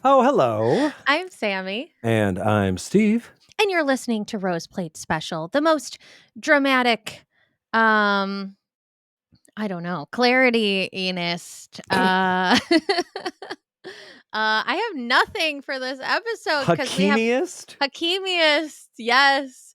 Oh, hello. I'm Sammy, And I'm Steve. and you're listening to Rose Plate Special, the most dramatic, um, I don't know, clarity-inist. I have nothing for this episode because we have Hakimiest? Hakimiest, yes,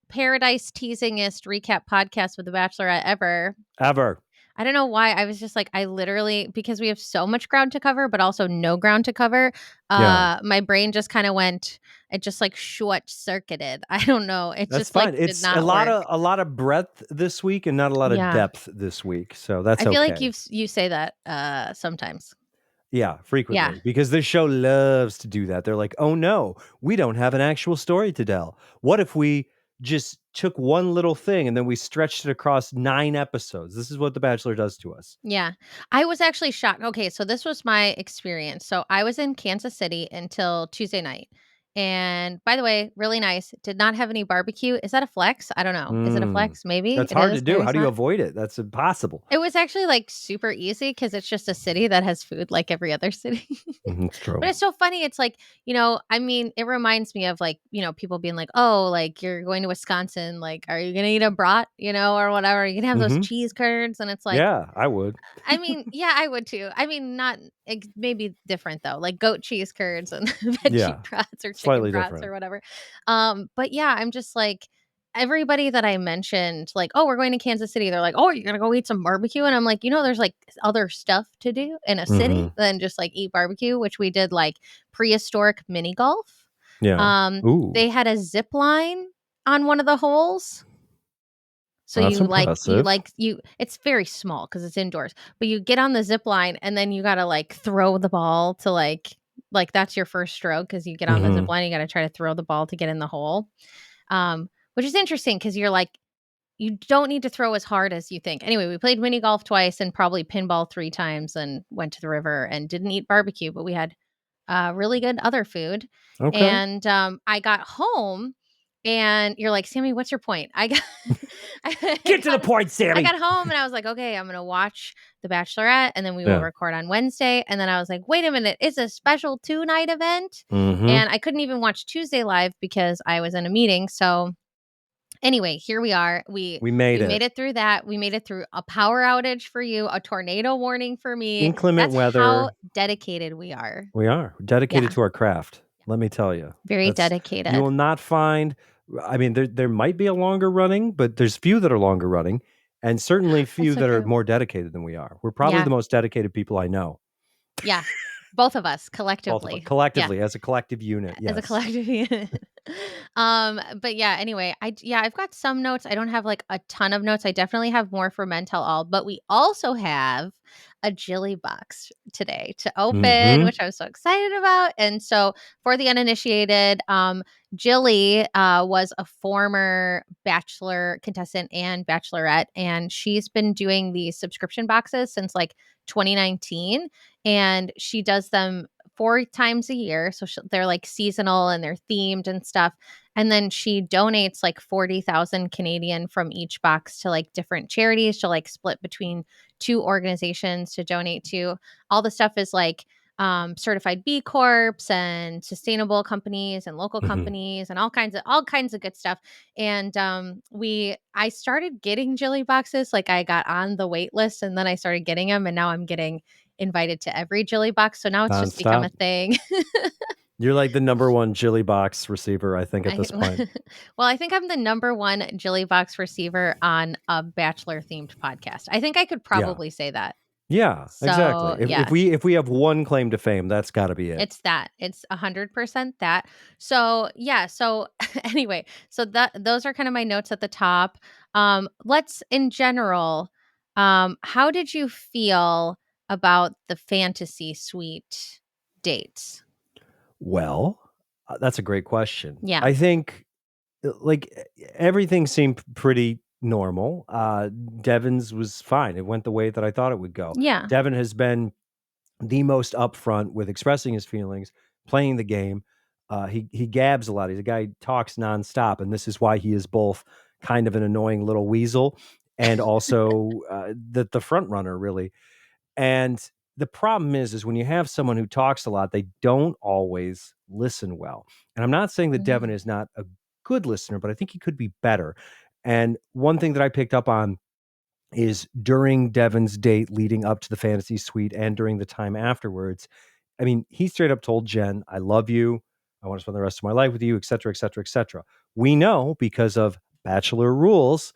paradise teasingest recap podcast with the Bachelorette ever. Ever. I don't know why. I was just like, I literally, because we have so much ground to cover, but also no ground to cover. Yeah. My brain just kind of went, it just like short circuited. I don't know. It That's just like fine. did It's a not lot work. of breadth this week and not a lot of Yeah. depth this week. So that's I feel like okay. you say that sometimes. Yeah, Yeah. frequently. Because this show loves to do that. They're like, oh no, we don't have an actual story to tell. What if we just took one little thing and then we stretched it across 9 episodes? This is what The Bachelor does to us. Yeah. I was actually shocked. Okay, so this was my experience. So I was in Kansas City until Tuesday night. And by the way, really nice. Did not have any barbecue. Is that a flex? I don't know. Is it a flex? Maybe That's it hard to is. do. Maybe How it's do you not. avoid it? That's impossible. It was actually like super easy because it's just a city that has food like every other city. It's true. But it's so funny. It's like, I mean, it reminds me of like, people being like, oh, like you're going to Wisconsin. Like, are you going to eat a brat, or whatever? You can have those cheese curds. And it's like, Yeah, I would. I mean, yeah, I would too. I mean, not maybe different though, like goat cheese curds and veggie Yeah, brats or chicken slightly brats or different. whatever. But yeah, I'm just like everybody that I mentioned, like, oh, we're going to Kansas City. They're like, oh, you're gonna go eat some barbecue, and I'm like, there's like other stuff to do in a city than just like eat barbecue, which we did like prehistoric mini golf. Yeah. Ooh, They had a zip line on one of the holes. So that's you impressive. like you it's very small because it's indoors, but you get on the zip line and then you gotta like throw the ball to like that's your first stroke because you get on the zip Mhm. line, you gotta try to throw the ball to get in the hole. Which is interesting because you're like, you don't need to throw as hard as you think. Anyway, we played mini golf twice and probably pinball 3 times and went to the river and didn't eat barbecue, but we had really good other food. Okay. And I got home and you're like, Sammy, what's your point? I Get to the point, I Sammy. got home and I was like, okay, I'm gonna watch The Bachelorette and then we will Yeah. record on Wednesday. And then I was like, wait a minute, it's a special 2-night event. Mhm. And I couldn't even watch Tuesday live because I was in a meeting. So anyway, here we are. We We made made it. it through that. We made it through a power outage for you, a tornado warning for me. Inclement That's how weather. dedicated we are. We are dedicated Yeah. to our craft. Let me tell you. Very That's you dedicated. will not find I mean there might be a longer running, but there's few that are longer running and certainly That's few so that are true. more dedicated than we are. We're probably Yeah. the most dedicated people I know. Yeah. Both of us Both of us collectively. Yeah. collectively as a collective unit. As a Yes. collective unit. But yeah, anyway, I've got some notes. I don't have like a ton of notes. I definitely have more for Men Tell All, but we also have a Jilly Box today to open, Mhm. which I'm so excited about. And so for the uninitiated, Jilly was a former Bachelor contestant and Bachelorette, and she's been doing these subscription boxes since like 2019, and she does them 4 times a year. So they're like seasonal and they're themed and stuff. And then she donates like 40,000 Canadian from each box to like different charities. She'll like split between 2 organizations to donate to. All the stuff is like certified B Corps and sustainable companies and local Mhm. companies and all kinds of good stuff. And I started getting Jilly boxes. Like I got on the wait list and then I started getting them, and now I'm getting invited to every Jilly box. So now it's just become Nonstop. a thing. You're like the number one Jilly Box receiver, I think, at I this point. well, I think I'm the number one Jilly box receiver on a Bachelor themed podcast. I think I could Yeah. probably say that. Yeah, exactly. So If yeah, we have one claim to fame, that's got to be it. it's that. It's 100% that. So yeah. So anyway, so those are kind of my notes at the top. Let's in general. How did you feel about the fantasy suite dates? Well, that's a great question. Yeah. I think like everything seemed pretty normal. Devon's was fine. It went the way that I thought it would go. Yeah. Devon has been the most upfront with expressing his feelings, playing the game. He gabs a lot. He's a guy who talks nonstop, and this is why he is both kind of an annoying little weasel and also the front runner, really. And the problem is when you have someone who talks a lot, they don't always listen well. And I'm not saying that Devon is not a good listener, but I think he could be better. And one thing that I picked up on is during Devon's date leading up to the fantasy suite and during the time afterwards. I mean, he straight up told Jenn, I love you. I want to spend the rest of my life with you, et cetera, et cetera, et cetera. We know because of Bachelor rules,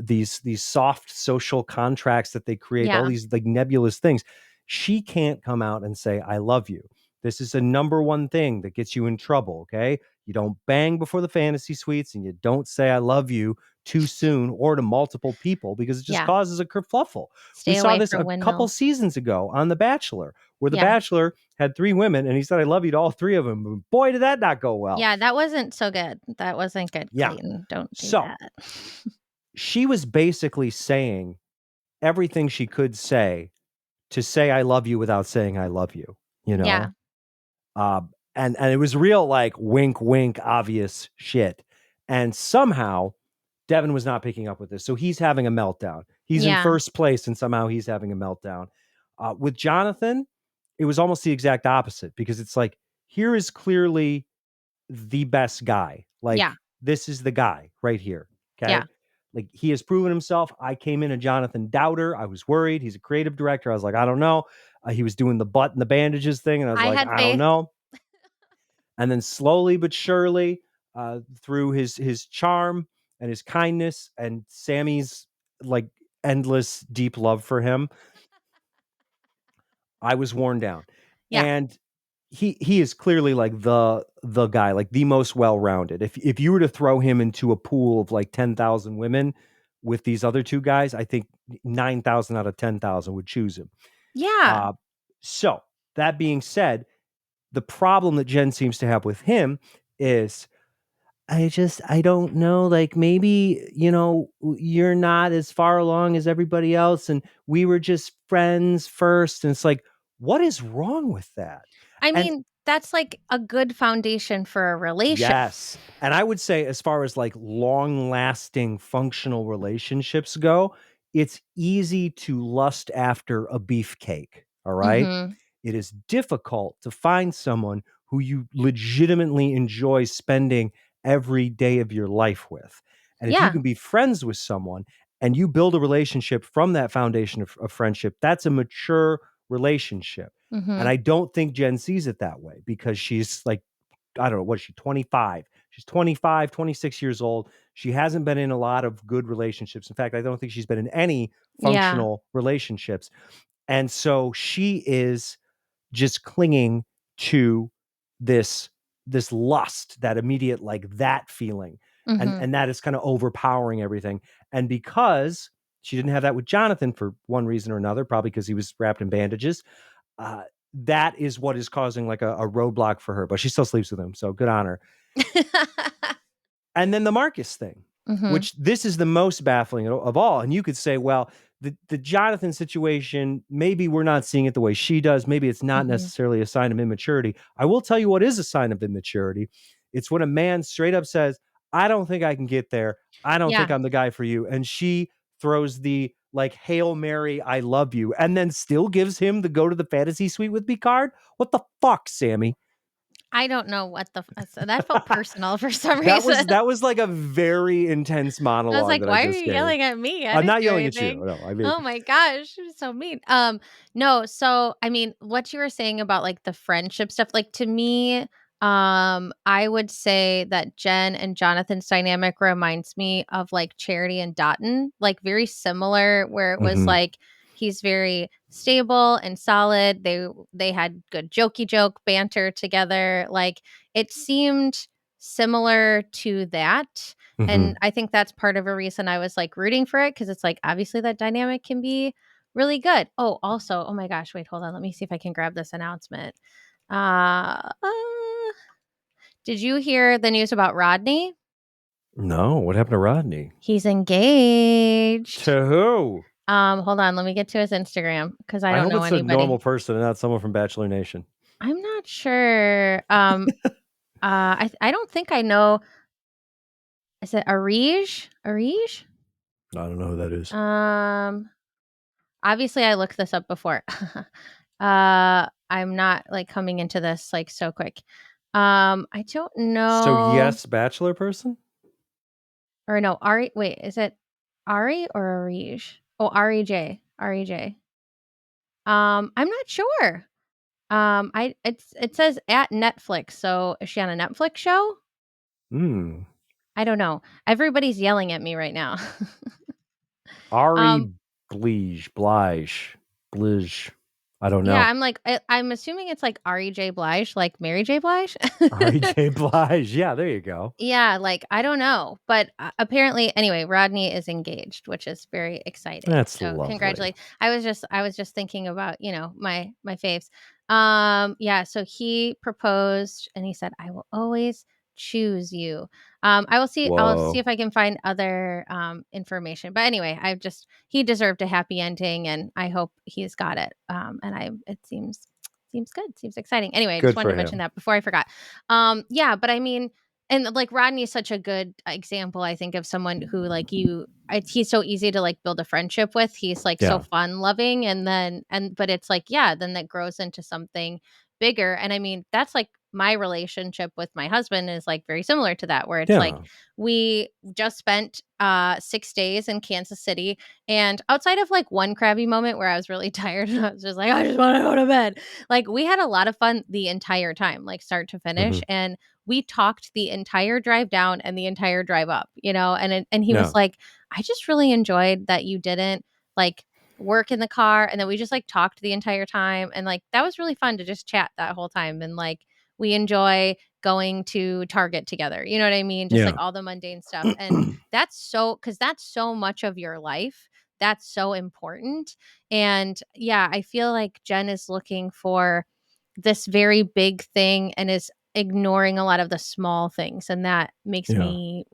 these soft social contracts that they create, all Yeah. these like nebulous things. She can't come out and say, I love you. This is a number one thing that gets you in trouble. Okay. You don't bang before the fantasy suites and you don't say, I love you too soon or to multiple people because it just Yeah. causes a kerfluffle. We Stay saw away this from a couple windmills. seasons ago on The Bachelor, where The Yeah. Bachelor had 3 women and he said, I love you to all 3 of them. Boy, did that not go well. Yeah, that wasn't so good. That wasn't good, Yeah. Clayton. Don't do So that. she was basically saying everything she could say to say I love you without saying I love you, you Yeah. know? Uh, and it was real like wink, wink, obvious shit. And somehow Devon was not picking up with this. So he's having a meltdown. He's in Yeah. first place and somehow he's having a meltdown. With Jonathan, it was almost the exact opposite because it's like, here is clearly the best guy. Yeah. Like, this is the guy right here. Okay. Yeah. Like, he has proven himself. I came in a Jonathan doubter. I was worried. He's a creative director. I was like, I don't know. He was doing the butt and the bandages thing. And I was I like, had I don't faith. know. And then slowly but surely, through his charm and his kindness and Sammy's like endless deep love for him, I was worn down. Yeah. And he is clearly like the guy, like the most well-rounded. If you were to throw him into a pool of like 10,000 women with these other 2 guys, I think 9,000 out of 10,000 would choose him. Yeah. So that being said, the problem that Jenn seems to have with him is I don't know, like maybe, you're not as far along as everybody else and we were just friends first. And it's like, what is wrong with that? I And mean, that's like a good foundation for a relation. yes. And I would say, as far as like long lasting functional relationships go, it's easy to lust after a beefcake. All right. Mhm. It is difficult to find someone who you legitimately enjoy spending every day of your life with. And if you Yeah. can be friends with someone and you build a relationship from that foundation of friendship, that's a mature relationship. And Mhm. I don't think Jen sees it that way because she's like, I don't know, what is she, 25? She's 25, 26 years old. She hasn't been in a lot of good relationships. In fact, I don't think she's been in any Yeah. functional relationships. And so she is just clinging to this lust, that immediate like that feeling. And Mhm. that is kind of overpowering everything. And because she didn't have that with Jonathan for one reason or another, probably because he was wrapped in bandages, uh, that is what is causing like a roadblock for her, but she still sleeps with him. So good on her. And then the Marcus thing, Mhm. which this is the most baffling of all. And you could say, well, the Jonathan situation, maybe we're not seeing it the way she does. Maybe it's not Mhm. necessarily a sign of immaturity. I will tell you what is a sign of immaturity. It's when a man straight up says, I don't think I can get there. I don't think Yeah. I'm the guy for you. And she throws the like, Hail Mary, I love you, and then still gives him the go to the fantasy suite with me card. What the fuck, Sammy? I don't know what so that felt personal for some That reason. was that was like a very intense I was monologue like, that I "Why are just you gave. yelling at me? I I'm didn't not do yelling at you. anything." No, I mean, Oh my gosh, you're so mean. No, so I mean, what you were saying about like the friendship stuff, like to me, I would say that Jen and Jonathan's dynamic reminds me of like Charity and Dotton, like very similar, where it was mhm, like he's very stable and solid. They had good jokey joke banter together. Like it seemed similar to that. And mhm. I think that's part of a reason I was like rooting for it because it's like obviously that dynamic can be really good. Oh, also, oh my gosh, wait, hold on. Let me see if I can grab this announcement. Uh, uh did you hear the news about Rodney? No, what happened to Rodney? He's engaged. To who? Hold on, let me get to his Instagram because I I don't hope know it's a normal anybody. person and not someone from Bachelor Nation. I'm not sure. I don't think I know. Is it Arij? Arij? I don't know who that is. Um, Obviously I looked this up before. I'm not like coming into this like so quick. I don't So know. yes, bachelor person? Or no, Ari. Wait, is it Ari or Arij? Oh, Rej. Rej. I'm not sure. It says at Netflix. So is she on a Netflix show? Hmm. I don't know. Everybody's yelling at me right now. Ari um, Blige. I don't yeah, know. I'm like, I'm assuming it's like Rej Blige, like Mary J. Blige. Ari J. Blige. Yeah, there you go. Yeah, like I don't know, but apparently, anyway, Rodney is engaged, which is very exciting. That's So lovely. congratulate. I was just thinking about my faves. Yeah. So he proposed, and he said, "I will always choose you." I will see. I'll see Whoa. if I can find other information. But anyway, he deserved a happy ending, and I hope he's got it. And it seems good. Seems exciting. Anyway, I just Good wanted for to mention him. that before I forgot. Yeah, but I mean and, like, Rodney is such a good example, I think, of someone who, like, he's so easy to, like, build a friendship with. He's, like, so Yeah. fun loving, but it's like, yeah, then that grows into something bigger, and I mean, that's, like, my relationship with my husband is, like, very similar to that, where it's like, Yeah. we just spent, 6 days in Kansas City, and outside of, like, one crabby moment where I was really tired and I was just like, "I just wanna go to bed," like, we had a lot of fun the entire time, like, start to finish, Hmm. and we talked the entire drive down and the entire drive up, and he was Yeah. like, "I just really enjoyed that you didn't like work in the car and then we just like talked the entire time and like that was really fun to just chat that whole time and like we enjoy going to Target together." You know what I mean? Just like Yeah. all the mundane stuff. And cuz that's so much of your life. That's so important. And yeah, I feel like Jen is looking for this very big thing and is ignoring a lot of the small things, and that makes Yeah. me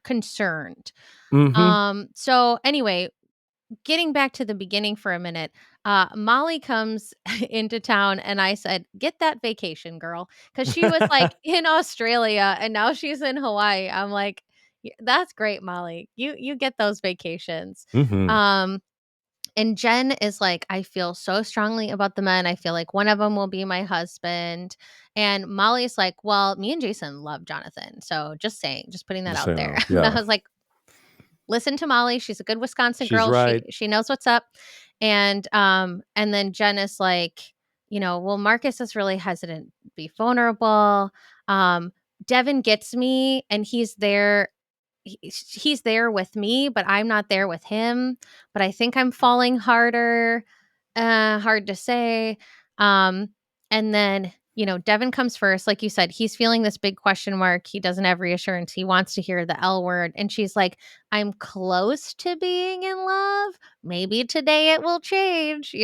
concerned. Hmm. So anyway, getting back to the beginning for a minute, Molly comes into town and I said, "Get that vacation, girl," because she was like in Australia and now she's in Hawaii. I'm like, That's great, Molly. You get those vacations." Hmm. um and Jen is like, "I feel so strongly about the men. I feel like one of them will be my husband." And Molly's like, "Well, me and Jason love Jonathan. So just saying, just putting that Just out so you there." know. And I Yeah. was like, "Listen to Molly. She's a good Wisconsin She's girl. right. She knows what's up." And then Jen is like, "Well, Marcus is really hesitant to be vulnerable. Um, Devon gets me and he's there with me, but I'm not there with him. But I think I'm falling harder." Hard to say. Um, and then, Devin comes first. Like you said, he's feeling this big question mark. He doesn't have reassurance. He wants to hear the L word. And she's like, "I'm close to being in love. Maybe today it will change."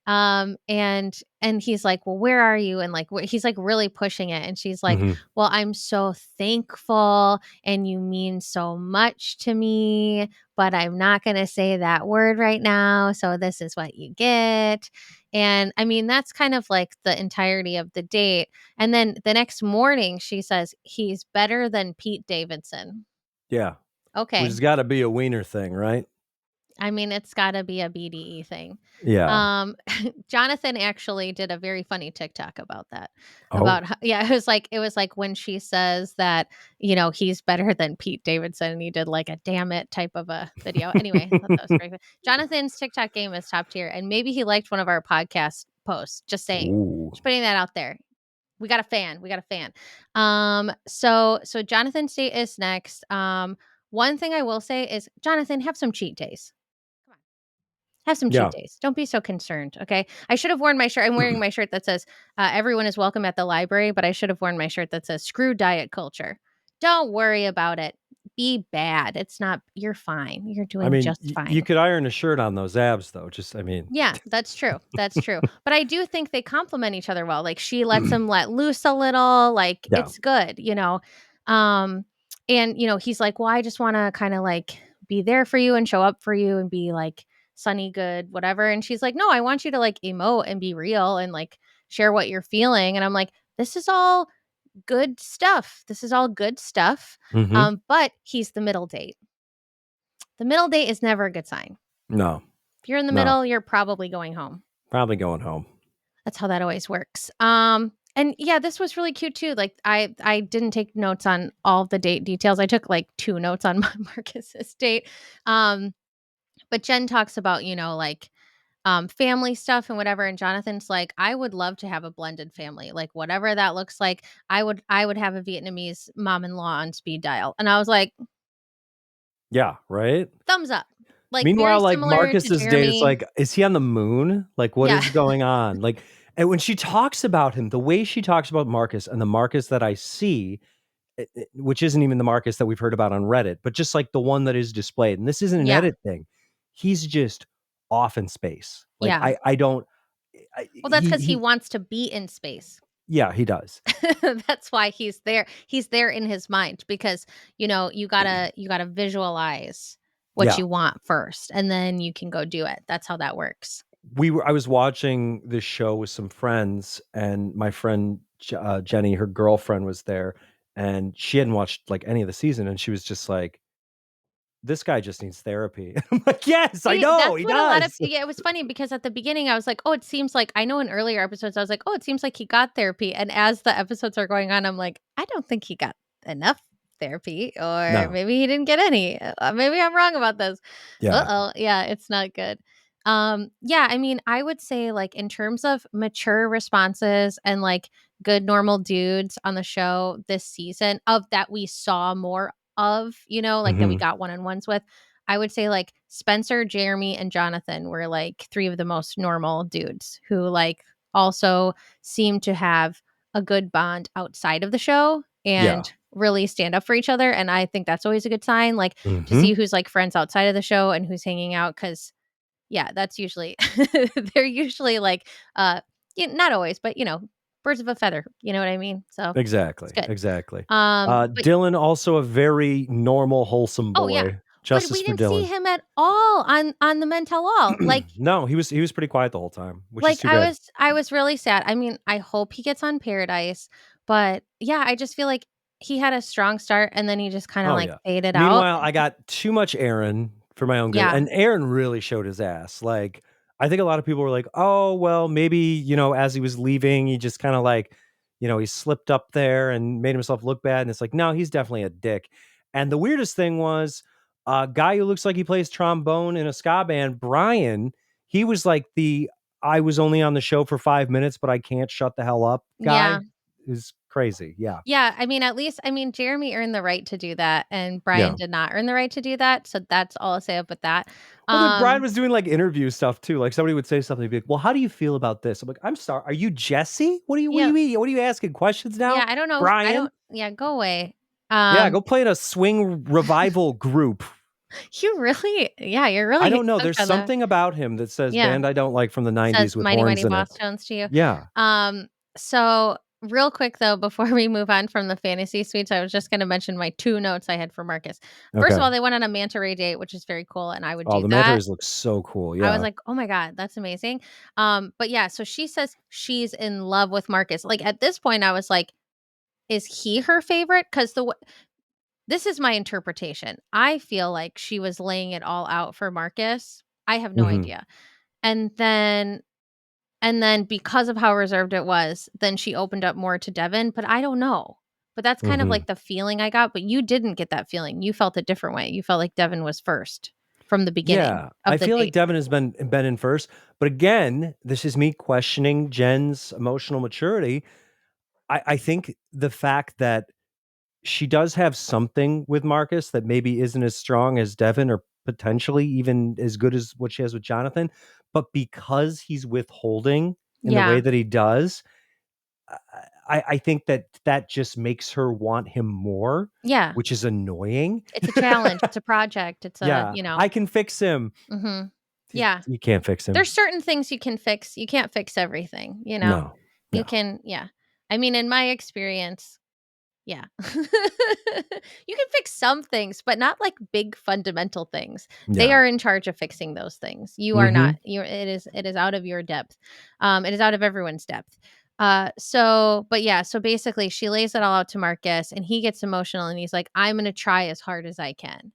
And he's like, "Well, where are you?" And like he's like really pushing it. And she's like, Hmm. "Well, I'm so thankful and you mean so much to me, but I'm not going to say that word right now. So this is what you get." And I mean, that's kind of like the entirety of the date. And then the next morning, she says, "He's better than Pete Davidson." Yeah. Which Okay. has got to be a wiener thing, right? I mean, it's got to be a BDE thing. Yeah. Um, Jonathan actually did a very funny TikTok about that. Oh. Yeah, it was like when she says that, he's better than Pete Davidson, and he did like a damn it type of a video. Anyway, I thought that was very good. Jonathan's TikTok game is top tier, and maybe he liked one of our podcast posts. Just saying. Ooh. Just putting that out there. We got a fan. We got a fan. So Jonathan's date is next. One thing I will say is, Jonathan, have some cheat days. Come on. Have some cheat Yeah. days. Don't be so concerned, okay? I should have worn my shirt. I'm wearing my shirt that says, "Everyone is welcome at the library," but I should have worn my shirt that says, "Screw diet culture." Don't worry about it. Be bad. It's not you're fine. You're I doing mean, just you fine. could iron a shirt on those abs, though. Just, I mean, Yeah, that's true. That's true. But I do think they complement each other well. Like she lets him let loose a little, like yeah. it's good. Um and he's like, "Well, I just want to kind of like be there for you and show up for you and be like sunny good, whatever." And she's like, "No, I want you to like emote and be real and like share what you're feeling." And I'm like, "This is all good stuff. This is all good stuff." Hmm. But he's the middle date. The middle date is never a good sign. No. If you're in the No. middle, you're probably going home. Probably going home. That's how that always works. And yeah, this was really cute too. Like I didn't take notes on all the date details. I took like 2 notes on Marcus's date. Um, but Jen talks about, like family stuff and whatever, and Jonathan's like, I would love to have a blended family. Like whatever that looks like, I would have a Vietnamese mom-in-law on speed dial. And I was like, Yeah, right? thumbs up. Like very Meanwhile, like similar to Marcus's date, it's Jeremy. like, is he on the moon? Like, what Yeah. is going on? Like, and when she talks about him, the way she talks about Marcus and the Marcus that I see, which isn't even the Marcus that we've heard about on Reddit, but just like the one that is displayed, and this isn't an Yeah. edit thing. He's just off in space. Like, Yeah. I don't. Well, that's cuz he wants to be in space. Yeah, he does. That's why he's there. He's there in his mind because, you gotta visualize what Yeah. you want first, and then you can go do it. That's how that works. I was watching this show with some friends, and my friend Jenny, her girlfriend, was there, and she hadn't watched like any of the season, and she was just like, "This guy just needs therapy." I'm like, "Yes, I See, know that's he what a lot of does." yeah, it was funny because at the beginning I was like, "Oh, it seems like," I know in earlier episodes I was like, "Oh, it seems like he got therapy." And as the episodes are going on, I'm like, "I don't think he got enough therapy, or No, maybe he didn't get any. Maybe I'm wrong about this." yeah, Uh-oh. Yeah, it's not good. Yeah, I mean, I would say like in terms of mature responses and like good normal dudes on the show this season of that we saw more of, like that we hmm got one-on-ones with, I would say like Spencer, Jeremy, and Jonathan were like 3 of the most normal dudes who like also seem to have a good bond outside of the show yeah, and really stand up for each other. And I think that's always a good sign, like to hmm see who's like friends outside of the show and who's hanging out. Cause yeah, that's usually, they're usually like, not always, but birds of a feather. You know what I mean? So it's exactly, good. exactly. But Dylan, also a very normal, wholesome oh yeah, boy. but Justice we for didn't see Dylan. him at all on the Men Tell All. No, he was pretty quiet the whole time, which is Like too I bad. was I was really sad. I mean, I hope he gets on Paradise, but yeah, I just feel like he had a strong start and then he just kind of Oh, like yeah. faded out. Meanwhile, I got too much Aaron for my own good, Yeah. and Aaron really showed his ass. Like, I think a lot of people were like, "Oh, well, maybe, as he was leaving, he just kinda like, he slipped up there and made himself look bad," and it's like, "No, he's definitely a dick." And the weirdest thing was, a guy who looks like he plays trombone in a ska band, Brian, he was like "I was only on the show for 5 minutes, but I can't shut the hell up" Yeah. guy. Is crazy, yeah. Yeah, I mean, at least Jeremy earned the right to do that and Brian Yeah. did not earn the right to do that, so that's all I'll say about that. Well, then Brian Um, was doing, like, interview stuff too, like, somebody would say something, be like, "Well, how do you feel about this?" I'm like, "I'm sorry, are you Jesse? What do you yeah, mean? What are you asking questions yeah, now, I don't know. I Brian?" don't yeah, go away. Yeah, Um, go play in a swing revival group. you're I really don't know, hooked there's on that. something about him that says, Yeah. "Band I don't like from the Says '90s with Mighty horns Mighty in it." Boss Tones to you. Yeah, Um, so real quick though, before we move on from the fantasy suites, I was just gonna mention my 2 notes I had for Marcus. First of okay. all, they went on a manta ray date, which is very cool, and I would Oh, do the manta that. rays look so cool, I was yeah. like, "Oh my god, that's amazing." But yeah, so she says she's in love with Marcus. Like at this point, I was like, is he her favorite? Because this is my interpretation. I feel like she was laying it all out for Marcus. I have no Mhm, idea. And then because of how reserved it was, then she opened up more to Devon, but I don't know. But that's kind of mhm. like the feeling I got, but you didn't get that feeling. You felt a different way. You felt like Devon was first from the beginning Yeah, I of the feel like date. Devin has been in first, but again, this is me questioning Jen's emotional maturity. I think the fact that she does have something with Marcus that maybe isn't as strong as Devin or potentially even as good as what she has with Jonathan, but because he's withholding in the way Yeah. that he does, I think that just makes her want him more, Yeah. which is annoying. It's a challenge. It's a project. It's a, Yeah, I can fix him. mhm. Yeah. You can't fix him. There's certain things you can fix. You can't fix everything, you know? No, You no. can, yeah. I mean, in my experience, yeah. You can fix some things, but not like big fundamental things. They Yeah. are in charge of fixing those things. You are not. Mhm. It is out of your depth. It is out of everyone's depth. But yeah, so basically she lays it all out to Marcus and he gets emotional and he's like, I'm gonna try as hard as I can.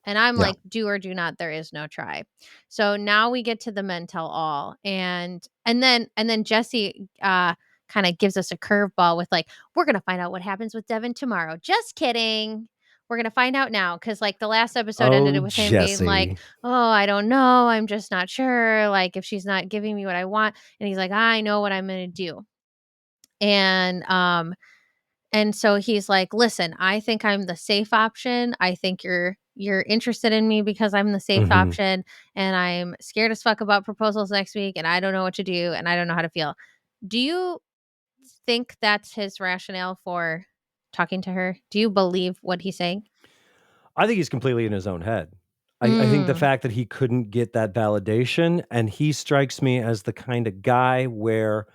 And I'm Yeah. like, do or do not, there is no try. So now we get to the men tell all. And then Jesse kind of gives us a curveball with like, we're gonna find out what happens with Devon tomorrow. Just kidding. We're gonna find out now. Cause like the last episode ended Oh, with him being like, Jesse. oh, I don't know. I'm just not sure. Like if she's not giving me what I want. And he's like, I know what I'm gonna do. And and so he's like, "Listen, I think I'm the safe option. I think you're interested in me because I'm the safe Mhm. option, and I'm scared as fuck about proposals next week, and I don't know what to do, and I don't know how to feel." Do you think that's his rationale for talking to her? Do you believe what he's saying? I think he's completely in his own head. I think the Mm. fact that he couldn't get that validation, and he strikes me as the kind of guy where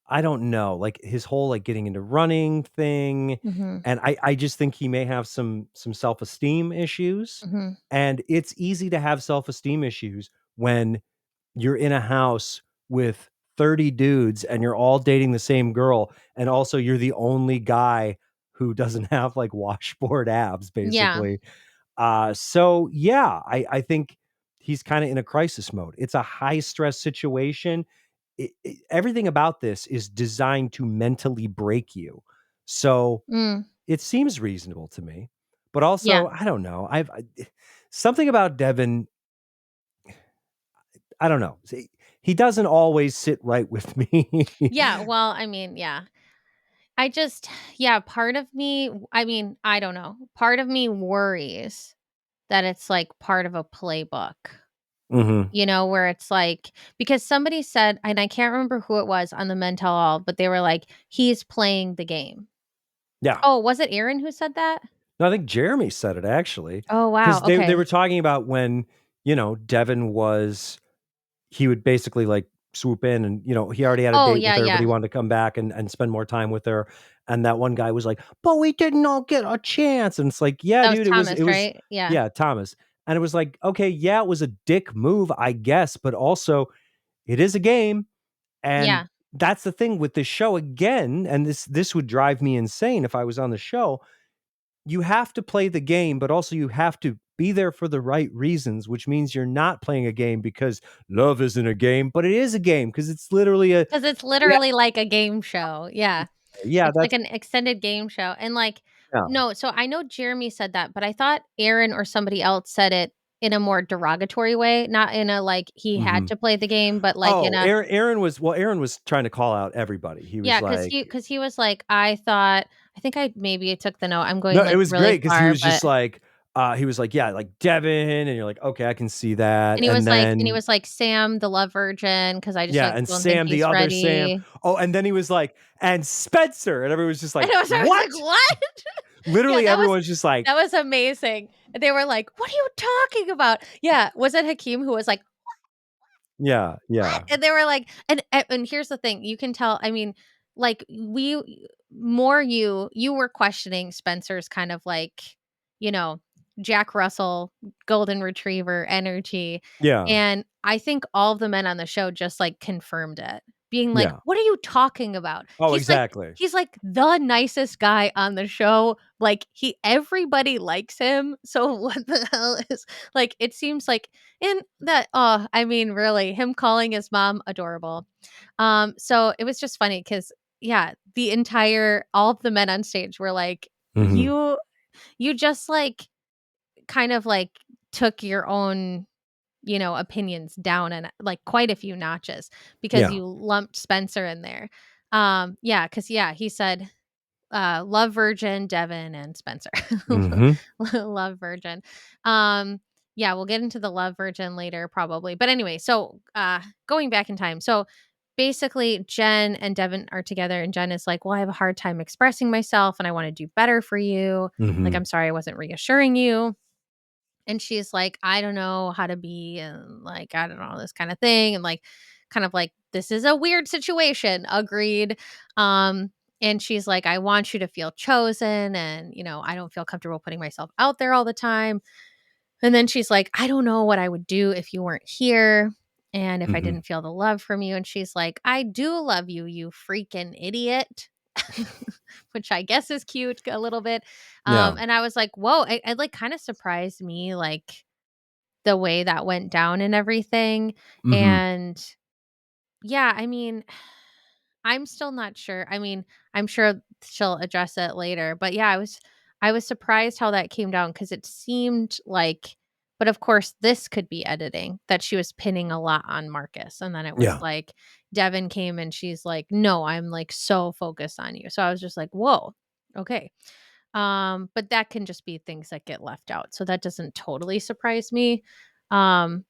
I don't know, like, his whole, like, getting into running thing, Mhm. and I just think he may have some self-esteem issues, Mhm. and it's easy to have self-esteem issues when you're in a house with 30 dudes and you're all dating the same girl, and also you're the only guy who doesn't have, like, washboard abs, Yeah. basically. So yeah, I think he's kinda in a crisis mode. It's a high stress situation. Everything about this is designed to mentally break you. So Mm. it seems reasonable to me, but Yeah. also I don't know. Something about Devin. I don't know. See, he doesn't always sit right with me. Yeah, well, I mean, yeah. I just yeah, part of me I mean, I don't know. Part of me worries that it's like part of a playbook. Mhm. You know, where it's like because somebody said, and I can't remember who it was on the Men Tell All, but they were like, "He's playing the game." Yeah. Oh, was it Aaron who said that? No, I think Jeremy said it actually, Oh, wow, because they okay. were talking about when, Devin was he would basically, like, swoop in and, he already had a Oh, date with yeah, her, but he yeah. wanted to come back and spend more time with her, and that one guy was like, "But we didn't all get a chance," and it's like, "Yeah, That was dude, it Thomas, was" right? Yeah. yeah, Thomas, and it was like, "Okay, yeah, it was a dick move, I guess, but also it is a game," and Yeah. that's the thing with this show again, and this would drive me insane if I was on the show. You have to play the game, but also you have to be there for the right reasons, which means you're not playing a game because love isn't a game, but it is a game because it's literally a 'Cause it's rea literally like a game show, yeah. yeah, It's like that's an extended game show, and, like yeah. no, so I know Jeremy said that, but I thought Aaron or somebody else said it in a more derogatory way, not in a, like, he had Mhm. to play the game, but, like, in Oh, a Aaron was trying to call out everybody. He was yeah, cause like he cause he was like, "I thought" I think I maybe took the note, I'm no, going, it like, was really great because far, but he was like, "Yeah, like Devin," and you're like, "Okay, I can see that," and he then was like, "Sam, the love virgin," cause I just, yeah, like, and don't think Sam, the he's other Sam. ready. Oh, and then he was like, "And Spencer," and everyone was just And like, I was like, "What?" "What?" Yeah, Literally everyone's just like that was amazing. They were like, "What are you talking about?" Yeah, was it Hakeem who was like, yeah, "What?" yeah. And they were like and here's the thing, you can tell, I mean, like, you were questioning Spencer's kind of like, you know, Jack Russell, golden retriever energy, Yeah. and I think all of the men on the show just, like, confirmed it, being like, Yeah. "What are you talking about?" Oh, exactly. He's like the nicest guy on the show, like, everybody likes him, so what the hell is like, it seems like and that oh, I mean, really, him calling his mom adorable. So it was just funny because yeah, the entire all of the men on stage were like, Mhm. you just, like, kind of, like, took your own, opinions down and, like, quite a few notches because Yeah. you lumped Spencer in there. Yeah, because yeah, he said Love Virgin, Devon, and Spencer. Mhm. Love Virgin. Um, yeah, we'll get into the Love Virgin later probably. But anyway, so going back in time. So basically Jen and Devon are together and Jen is like, "Well, I have a hard time expressing myself and I want to do better for you. Like, Mhm. I'm sorry I wasn't reassuring you." And she's like, "I don't know how to be and like I don't know this kind of thing." And like kind of like this is a weird situation. Agreed. And she's like, "I want you to feel chosen and I don't feel comfortable putting myself out there all the time." And then she's like, "I don't know what I would do if you weren't here and if I Mhm. didn't feel the love from you." And she's like, "I do love you, you freaking idiot." which I guess is cute a little bit. Yeah. And I was like, whoa, it like kind of surprised me, like the way that went down and everything. Mhm. And yeah, I mean, I'm still not sure. I mean, I'm sure she'll address it later, but yeah, I was surprised how that came down because it seemed like, but of course this could be editing, that she was pinning a lot on Marcus, and then it was Yeah. like Devon came and she's like, "No, I'm like so focused on you." So I was just like, "Whoa. Okay." But that can just be things that get left out. So that doesn't totally surprise me. Um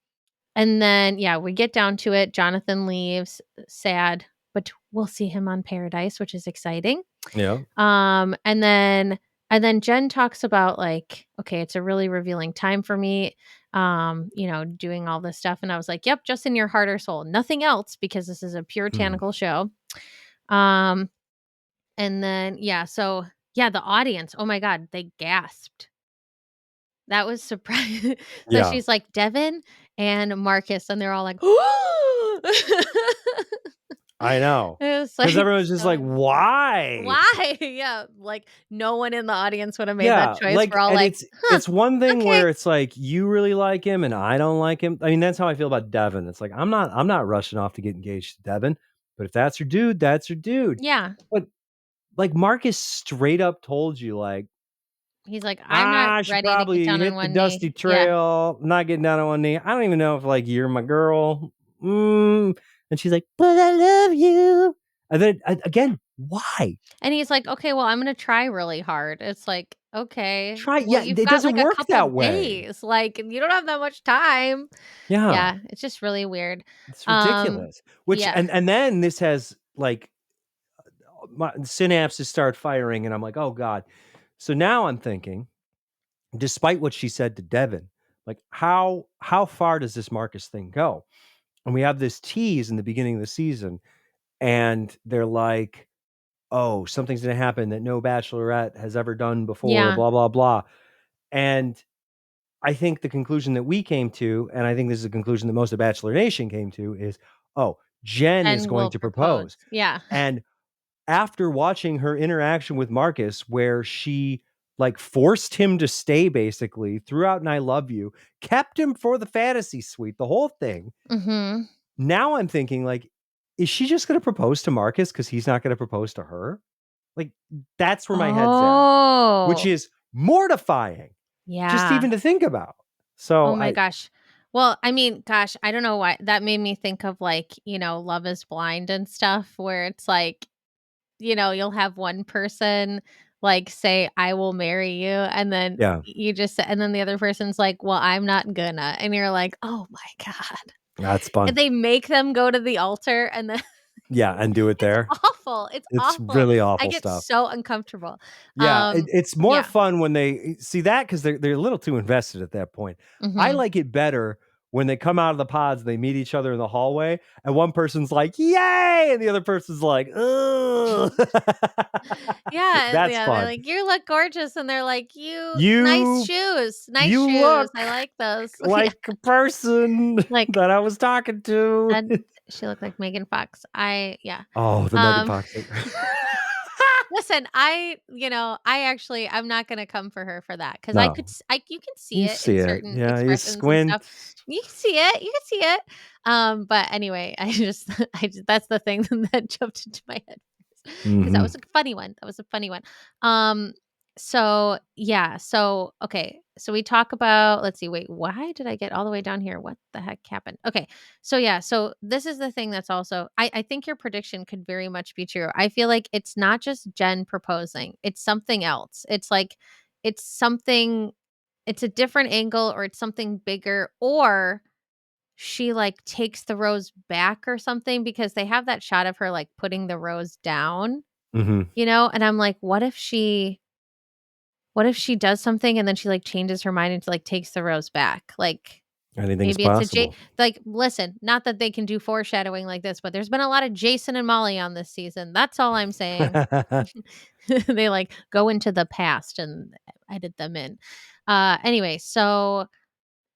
and then, yeah, we get down to it. Jonathan leaves, sad, but we'll see him on Paradise, which is exciting. Yeah. Um, and then and then Jen talks about like, okay, it's a really revealing time for me. Doing all this stuff. And I was like, yep, just in your heart or soul. Nothing else, because this is a Hmm. puritanical show. Um, and then yeah, so yeah, the audience, oh my God, they gasped. That was surprising. So Yeah. she's like, "Devon and Marcus," and they're all like, I know. It was, Because like, everyone's just so like, "Why?" why? Yeah, like, no one in the audience would have made that Yeah, choice. We're like, all and like, "Huh, it's one thing okay." where it's like, you really like him and I don't like him. I mean, that's how I feel about Devon. It's like, I'm not rushing off to get engaged to Devon, but if that's your dude, that's your dude. Yeah. But, like, Marcus straight up told you, like, He's like, "I'm not "I should ready to get probably down on hit the one knee." dusty Yeah. trail, not getting down on one knee. I don't even know if, like, you're my girl." Mm, and she's like, "But I love you." And then, a again, why? And he's like, "Okay, well, I'm gonna try really hard." It's like, "Okay, Try well, yeah, you've it got, doesn't like, a work couple that way. days, like, you don't have that much time." Yeah. Yeah, it's just really weird. It's Um, ridiculous. Which yeah. and then this has, like, my synapses start firing, and I'm like, "Oh god." So now I'm thinking, despite what she said to Devin, like, how far does this Marcus thing go? And we have this tease in the beginning of the season, and they're like, "Oh, something's gonna happen that no bachelorette has ever done before, Yeah. blah, blah, blah." And I think the conclusion that we came to, and I think this is a conclusion that most of Bachelor Nation came to, is, "Oh, Jen is And going will to propose. propose." Yeah. And after watching her interaction with Marcus, where she, like, forced him to stay basically throughout "And I Love You," kept him for the fantasy suite, the whole thing. Mhm. Now I'm thinking, like, is she just gonna propose to Marcus because he's not gonna propose to her? Like, that's where my head's at, which Oh, is mortifying just yeah. even to think about. So Oh my gosh. Well, I mean, gosh, I don't know why that made me think of like, Love Is Blind and stuff where it's like, you'll have one person like say, "I will marry you," and then yeah, and then the other person's like, "Well, I'm not gonna." And you're like, "Oh my God." that's And fun. they make them go to the altar and then Yeah, and do it it's there. awful. It's It's awful. really I awful get stuff. so uncomfortable. Yeah, it's more Yeah. fun when they see that because they're a little too invested at that point. I Mhm. like it better when they come out of the pods, they meet each other in the hallway, and one person's like, "Yay!" and the other person's like, "Ugh." Yeah, That's yeah, they're fun. like, "You look gorgeous," and they're like, You nice you shoes, I look like those." Yeah, like a person like, that I was talking to. and she looked like Megan Fox. Yeah. Oh, the Megan Um, Fox thing. listen, I'm not gonna come for her for that because I could No, s I you can see you it see in it. certain Yeah, you expressions and squint. stuff. You can see it. But anyway, that's the thing that jumped into my head because that Mhm. was a funny one. That was a funny one. Um, so yeah, so okay, so we talk about, let's see, wait, why did I get all the way down here? What the heck happened? Okay, so yeah, so this is the thing that's also, I think your prediction could very much be true. I feel like it's not just Jen proposing, it's something else. It's like it's something, it's a different angle, or it's something bigger, or she like takes the rose back or something, because they have that shot of her like putting the rose down, Mhm. and I'm like, what if she does something and then she like changes her mind and like takes the rose back? Like Anything's maybe it's a J, possible. like, listen, not that they can do foreshadowing like this, but there's been a lot of Jason and Molly on this season. That's all I'm saying. They like go into the past and edit them in. Anyway, so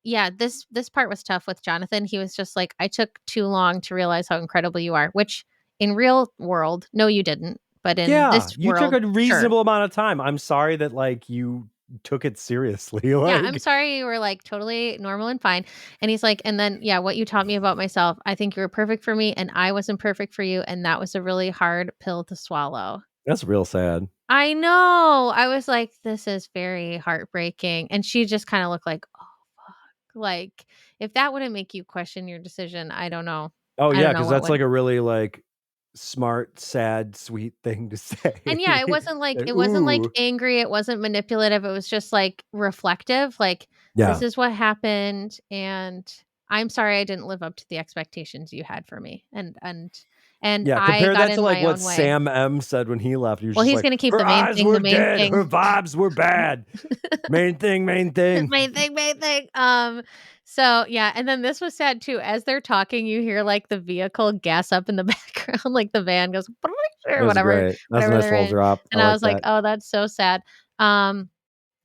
yeah, this part was tough with Jonathan. He was just like, I took too long to realize how incredible you are, which in real world, no, you didn't. But in Yeah, this you took world, a sure. reasonable amount of time. I'm sorry that, like, you took it seriously, Yeah, I'm like sorry you were, like, totally normal and fine. And he's like, "And then, yeah, what you taught me about myself, I think you were perfect for me, and I wasn't perfect for you, and that was a really hard pill to swallow." that's real sad. I know. I was like, "This is very heartbreaking." And she just kinda looked like, "Oh, fuck." Like, if that wouldn't make you question your decision, I don't know. Oh, I yeah, don't know because what that's, would. like, a really, like, smart, sad, sweet thing to And yeah, say. Like, it wasn't, like, ooh. angry, it wasn't manipulative, it was just, like, reflective, like, "This Yeah. is what happened, and I'm sorry I didn't live up to the expectations you had for me, and Yeah, I compare got that to, in like, my what own way." Sam M said when he left. He was Well, just he's like, gonna keep "Her the main eyes thing were the main dead, her thing. vibes were bad. Main thing, main thing." Main thing, main thing. So yeah, and then this was sad too. As they're talking, you hear like the vehicle gas up in the background, like the van goes It or was whatever, great. That's a whatever nice they're little in. drop. I And I like was like, that. oh, that's so sad. Um,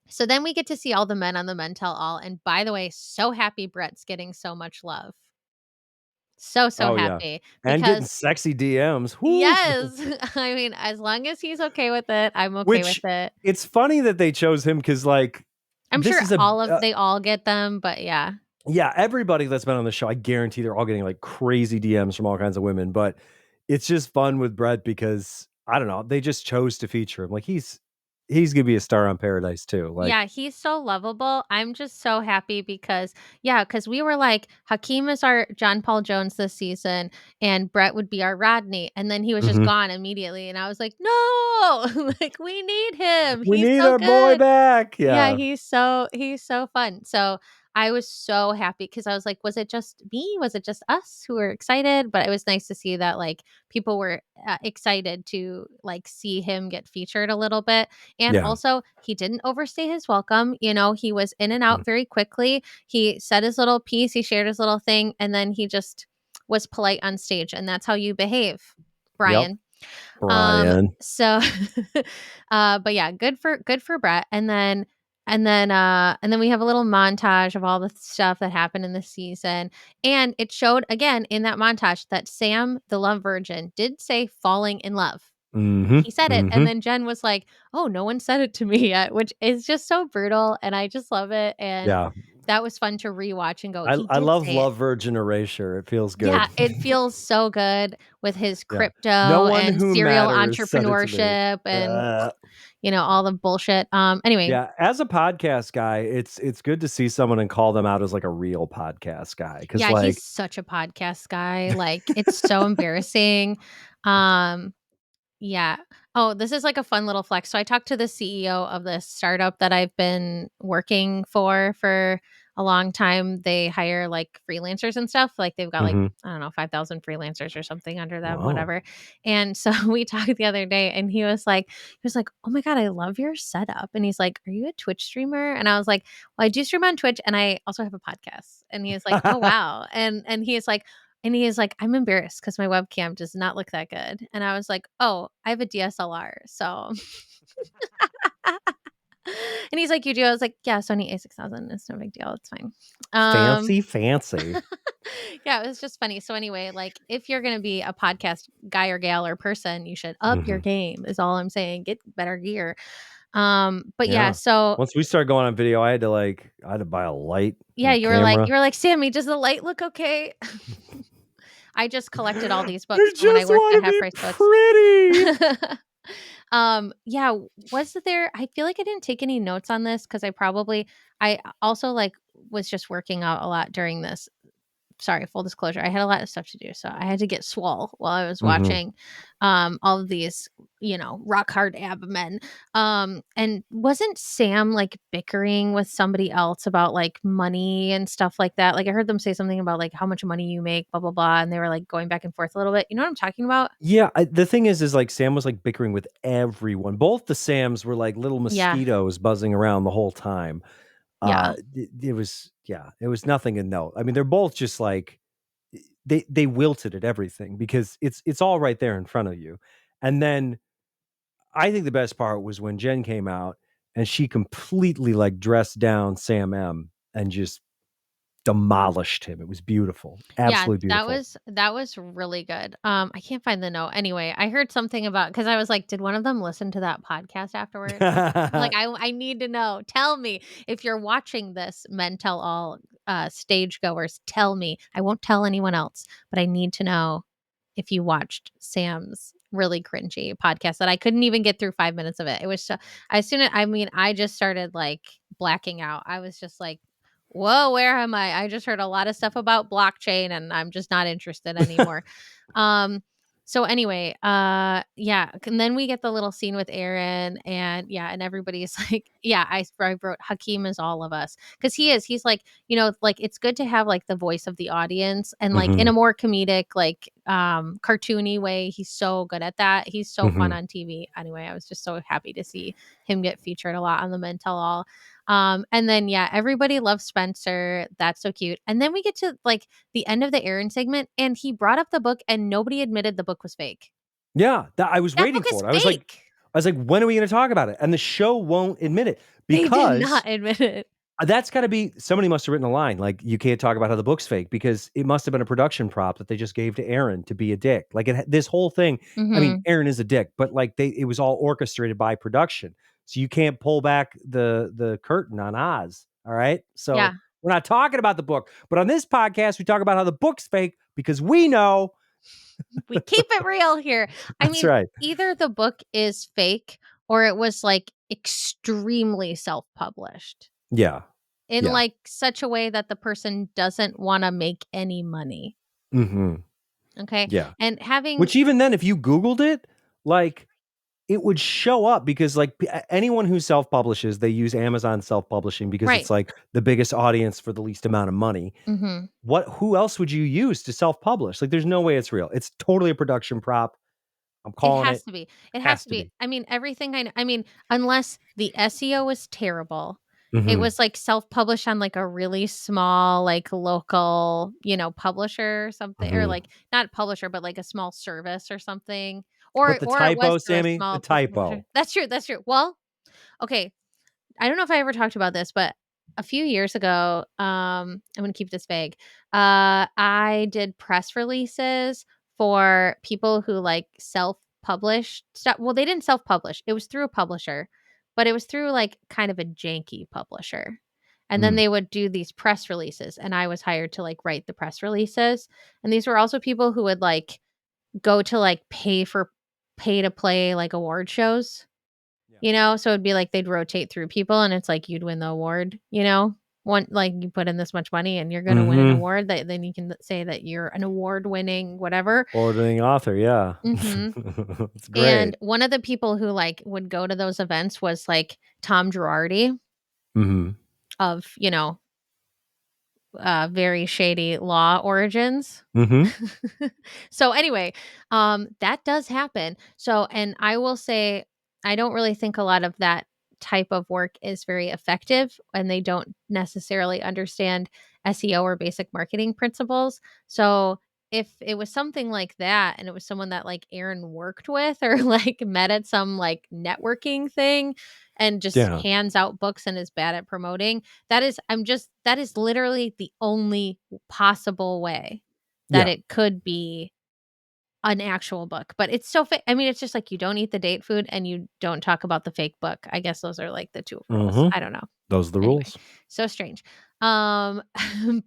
so then we get to see all the men on the Men Tell All. And by the way, so happy Brett's getting so much love. So Oh, yeah. happy And getting because sexy DMs. Whoo! yes, I mean, as long as he's okay with it, I'm okay with Which it. it's funny that they chose him because, like, I'm this sure is a they all get them, but yeah. yeah, everybody that's been on the show, I guarantee they're all getting, like, crazy DMs from all kinds of women, but it's just fun with Brett because, I don't know, they just chose to feature him. Like, he's gonna be a star on Paradise too, like Yeah, he's so lovable. I'm just so happy because yeah, because we were like, Hakeem is our John Paul Jones this season, and Brett would be our Rodney, and then he was just mhm. gone immediately, and I was like, "No! Like, we need him. "We He's need so our boy good." back." Yeah, Yeah. he's so fun. So, I was so happy because I was like, "Was it just me? Was it just us who were excited?" But it was nice to see that, like, people were, excited to, like, see him get featured a little bit, and Yeah. also, he didn't overstay his welcome, he was in and Mm. out very quickly. He said his little piece, he shared his little thing, and then he just was polite on stage, and that's how you behave, Yep. Brian. Brian. So, but yeah, good for Brett, and then we have a little montage of all the stuff that happened in the season, and it showed again in that montage that Sam, the love virgin, did say falling in love. Mhm. He said it, and Mhm. then Jen was like, "Oh, no one said it to me yet," which is just so brutal, and I just love it, and Yeah. that was fun to rewatch and go, "He I did love say it." love virgin erasure. It feels good. Yeah, it feels so good with his Yeah. crypto No one and who serial matters said it to me. entrepreneurship and, Uh, all the bullshit. Anyway, yeah, as a podcast guy, it's good to see someone and call them out as, like, a real podcast guy because yeah, he's like such a podcast guy, like, it's so embarrassing. Um Yeah. Oh, this is like a fun little flex. So I talked to the CEO of this startup that I've been working for a long time. They hire like freelancers and stuff. Like they've got like, mhm. I don't know, 5,000 freelancers or something under them, Wow. whatever. And so we talked the other day and he was like, "Oh my God, I love your setup." And he's like, "Are you a Twitch streamer?" And I was like, "Well, I do stream on Twitch and I also have a podcast." And he was like, "Oh wow." And he is like, "I'm embarrassed because my webcam does not look that good." And I was like, "Oh, I have a DSLR." So and he's like, "You do?" I was like, "Yeah, Sony A6000. It's no big deal. It's fine." Um Fancy, fancy. yeah, it was just funny. So anyway, like if you're gonna be a podcast guy or gal or person, you should up your Mhm. game, is all I'm saying. Get better gear. But yeah, Yeah. so Once we started going on video, I had to buy a light and yeah, a camera. you were like, "Sammy, does the light look okay?" I just collected all these books I from when I just worked at wanna Half be Price Books. pretty. Yeah, was there I feel like I didn't take any notes on this because I also, like, was just working out a lot during this. Sorry, full disclosure, I had a lot of stuff to do, so I had to get swole while I was Mhm. watching, all of these, rock hard ab men. And wasn't Sam, like, bickering with somebody else about, like, money and stuff like that? Like, I heard them say something about, like, how much money you make, blah, blah, blah, and they were, like, going back and forth a little bit. You know what I'm talking about? Yeah, the thing is, like, Sam was, like, bickering with everyone. Both the Sams were like little Yeah, mosquitoes buzzing around the whole time. yeah, It was yeah, it was nothing to note. I mean, they're both just like they wilted at everything because it's all right there in front of you. And then I think the best part was when Jen came out and she completely, like, dressed down Sam M and just demolished him. It was beautiful. Yeah, Absolutely beautiful. that was really good. I can't find the note. Anyway, I heard something about because I was like, did one of them listen to that podcast afterwards? Like, I need to know. Tell me if you're watching this. Men Tell All stage goers, tell me. I won't tell anyone else, but I need to know if you watched Sam's really cringy podcast that I couldn't even get through 5 minutes of it. It was so as soon as I mean, I just started like blacking out. I was just like, whoa, where am I? I just heard a lot of stuff about blockchain and I'm just not interested anymore. um, so anyway, yeah, and then we get the little scene with Aaron and yeah, and everybody's like, yeah, I wrote Hakeem is all of us because he's like, like it's good to have like the voice of the audience and like in Mhm, a more comedic, like cartoony way. He's so good at that. He's so fun mhm. on TV. Anyway, I was just so happy to see him get featured a lot on the Men Tell All. And then yeah, everybody loves Spencer. That's so cute. And then we get to like the end of the Aaron segment, and he brought up the book, and nobody admitted the book was fake. Yeah, that I was That waiting book is for it. fake. I was like, "When are we gonna talk about it?" And the show won't admit it They did because not admit it. that's gotta be somebody must have written a line, like, "You can't talk about how the book's fake," because it must have been a production prop that they just gave to Aaron to be a dick. Like, this whole thing I mean, Hmm. Aaron is a dick, but, like, it was all orchestrated by production. So you can't pull back the curtain on Oz, all right? So, Yeah, we're not talking about the book, but on this podcast, we talk about how the book's fake because we know we keep it real here. I That's mean, right. either the book is fake or it was like extremely self-published Yeah, in yeah. like such a way that the person doesn't want to make any money. Mhm. Okay. Yeah. And having Which even then, if you Googled it, like, it would show up because, like, anyone who self-publishes, they use Amazon self-publishing because right. it's, like, the biggest audience for the least amount of money. Hmm. Who else would you use to self-publish? Like, there's no way it's real. It's totally a production prop. I'm It calling has it. to be. It has Has to to be. be. I mean, everything I mean, unless the SEO was terrible. It Mhm. was like self-published on like a really small, like local, publisher or something, or Mhm. like not publisher, but like a small service or something. But the Or it was typo, through a Sammy, the small publisher. typo. That's true. That's true. Well, okay. I don't know if I ever talked about this, but a few years ago, I'm gonna keep this vague. I did press releases for people who like self-published stuff. Well, they didn't self-publish. It was through a publisher, but it was through like kind of a janky publisher. And then Mm. they would do these press releases, and I was hired to like write the press releases. And these were also people who would like go to like pay to play like award shows. Yeah. So it'd be like they'd rotate through people and it's like you'd win the award. One like you put in this much money and you're going to win an Mhm. award that then you can say that you're an award winning whatever. Ordering author, yeah. Mhm. It's And great. one of the people who like would go to those events was like Tom Girardi Mhm. of, very shady law origins. Mhm. So anyway, that does happen. So, and I will say, I don't really think a lot of that type of work is very effective, and they don't necessarily understand SEO or basic marketing principles. So, if it was something like that, and it was someone that like Aaron worked with or like met at some like networking thing, and just Yeah. hands out books and is bad at promoting, that is literally the only possible way that Yeah. it could be an actual book. But it's so I mean, it's just like you don't eat the date food and you don't talk about the fake book. I guess those are like the two rules. Mhm. I don't know. Those are the Anyway, rules. so strange. Um,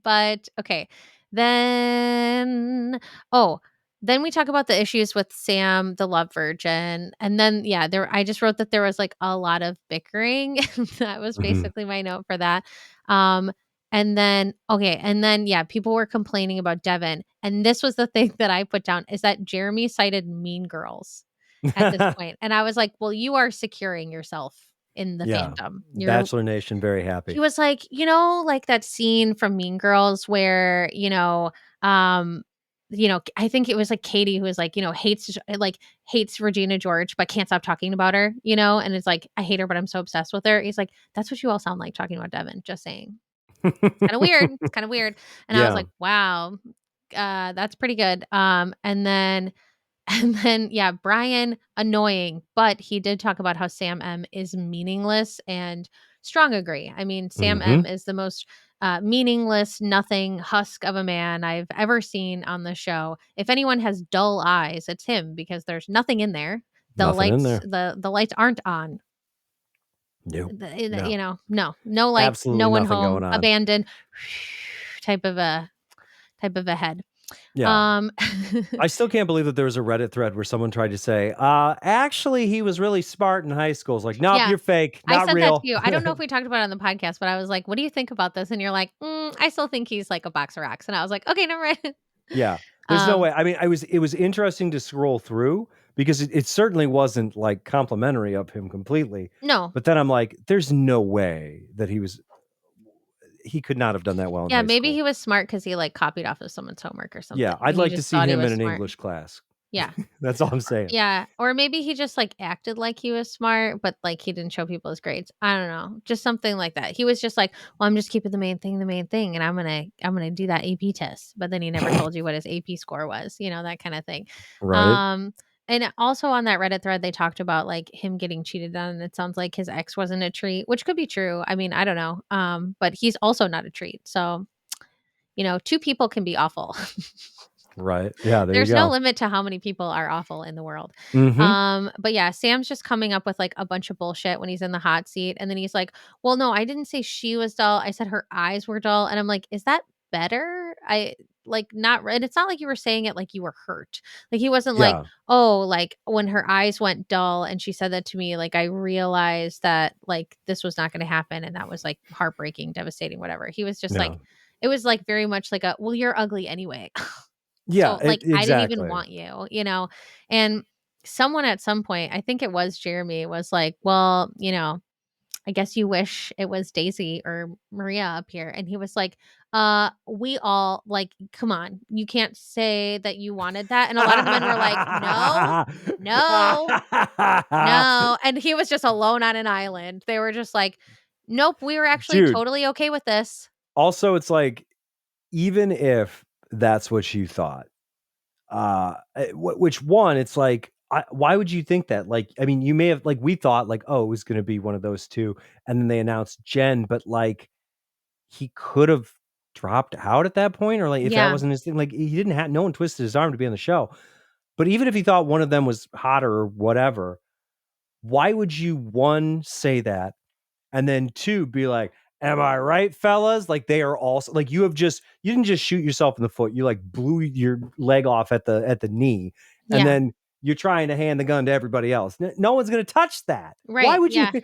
but okay. Then oh, then we talk about the issues with Sam, the love virgin. And then yeah, I just wrote that there was like a lot of bickering. That was Mhm. basically my note for that. Um, and then okay, and then yeah, people were complaining about Devon. And this was the thing that I put down is that Jeremy cited Mean Girls at this point. And I was like, well, you are securing yourself in the Yeah. fandom. Bachelor Nation, very He happy. was like, like that scene from Mean Girls where, um, I think it was like Katie who was like, hates Regina George, but can't stop talking about her, and it's like, I hate her, but I'm so obsessed with her. He's like, that's what you all sound like talking about Devon, just saying. Kind of weird. It's kind of weird. And I was Yeah. like, wow, that's pretty good. And then and then, yeah, Brian, annoying, but he did talk about how Sam M is meaningless and strong agree. I mean, Sam M Mhm. is the most meaningless, nothing husk of a man I've ever seen on the show. If anyone has dull eyes, it's him because there's nothing in there. The Nothing in lights, there. the lights aren't on. Nope. No. No lights, no Absolutely one nothing home, going on. abandoned, type of a head. Yeah. Um, I still can't believe that there was a Reddit thread where someone tried to say, actually, he was really smart in high school. It's like, nope, yeah, you're fake, I not said that to real. you. I don't know if we talked about it on the podcast, but I was like, "What do you think about this?" And you're like, I still think he's like a box of rocks." And I was like, "Okay, never mind." Yeah. There's no um, way. I mean, it was interesting to scroll through because it certainly wasn't like complimentary of him completely. no, But then I'm like, there's no way that he could not have done that well in yeah, high maybe school. he was smart because he like copied off of someone's homework or something, Yeah. I'd and he like to just see thought he him in was an smart. English class. Yeah. That's all I'm saying. Yeah, or maybe he just, like, acted like he was smart, but, like, he didn't show people his grades. I don't know, just something like that. He was just like, "Well, I'm just keeping the main thing, and I'm gonna do that AP test," but then he never told you what his AP score was, that kinda thing. Right. Um, and also on that Reddit thread, they talked about, like, him getting cheated on, and it sounds like his ex wasn't a treat, which could be true. I mean, I don't know, but he's also not a treat, so, 2 people can be awful. Right. Yeah. There you There's no go. limit to how many people are awful in the world. Hmm. But yeah, Sam's just coming up with like a bunch of bullshit when he's in the hot seat. And then he's like, "Well, no, I didn't say she was dull. I said her eyes were dull." And I'm like, "Is that better?" I like not and it's not like you were saying it like you were hurt. Like he wasn't like, Yeah. "Oh, like when her eyes went dull and she said that to me, like I realized that like this was not going to happen and that was like heartbreaking, devastating, whatever." He was just like Yeah. it was like very much like a, "Well, you're ugly anyway." Yeah. So, like, I didn't even Exactly. want you, you know? And someone at some point, I think it was Jeremy, was like, "Well, I guess you wish it was Daisy or Maria up here." And he was like, we all like, come on, you can't say that you wanted that." And a lot of the men were like, "No, no, no." And he was just alone on an island. They were just like, "Nope, we were actually Dude, totally okay with this." also, it's like, even if that's what you thought, which one, it's like, why would you think that? Like, I mean, you may have, like, we thought, like, oh, it was going to be one of those two. And then they announced Jen, but like, he could have dropped out at that point, or like, if that Yeah, wasn't his thing, like, he didn't have, no one twisted his arm to be on the show. But even if he thought one of them was hotter or whatever, why would you, one, say that? And then two, be like, am I right, fellas? Like, they are also like, you didn't just shoot yourself in the foot. You like blew your leg off at the knee. And yeah, then you're trying to hand the gun to everybody else. No one's going to touch that. Why right, would you? yeah.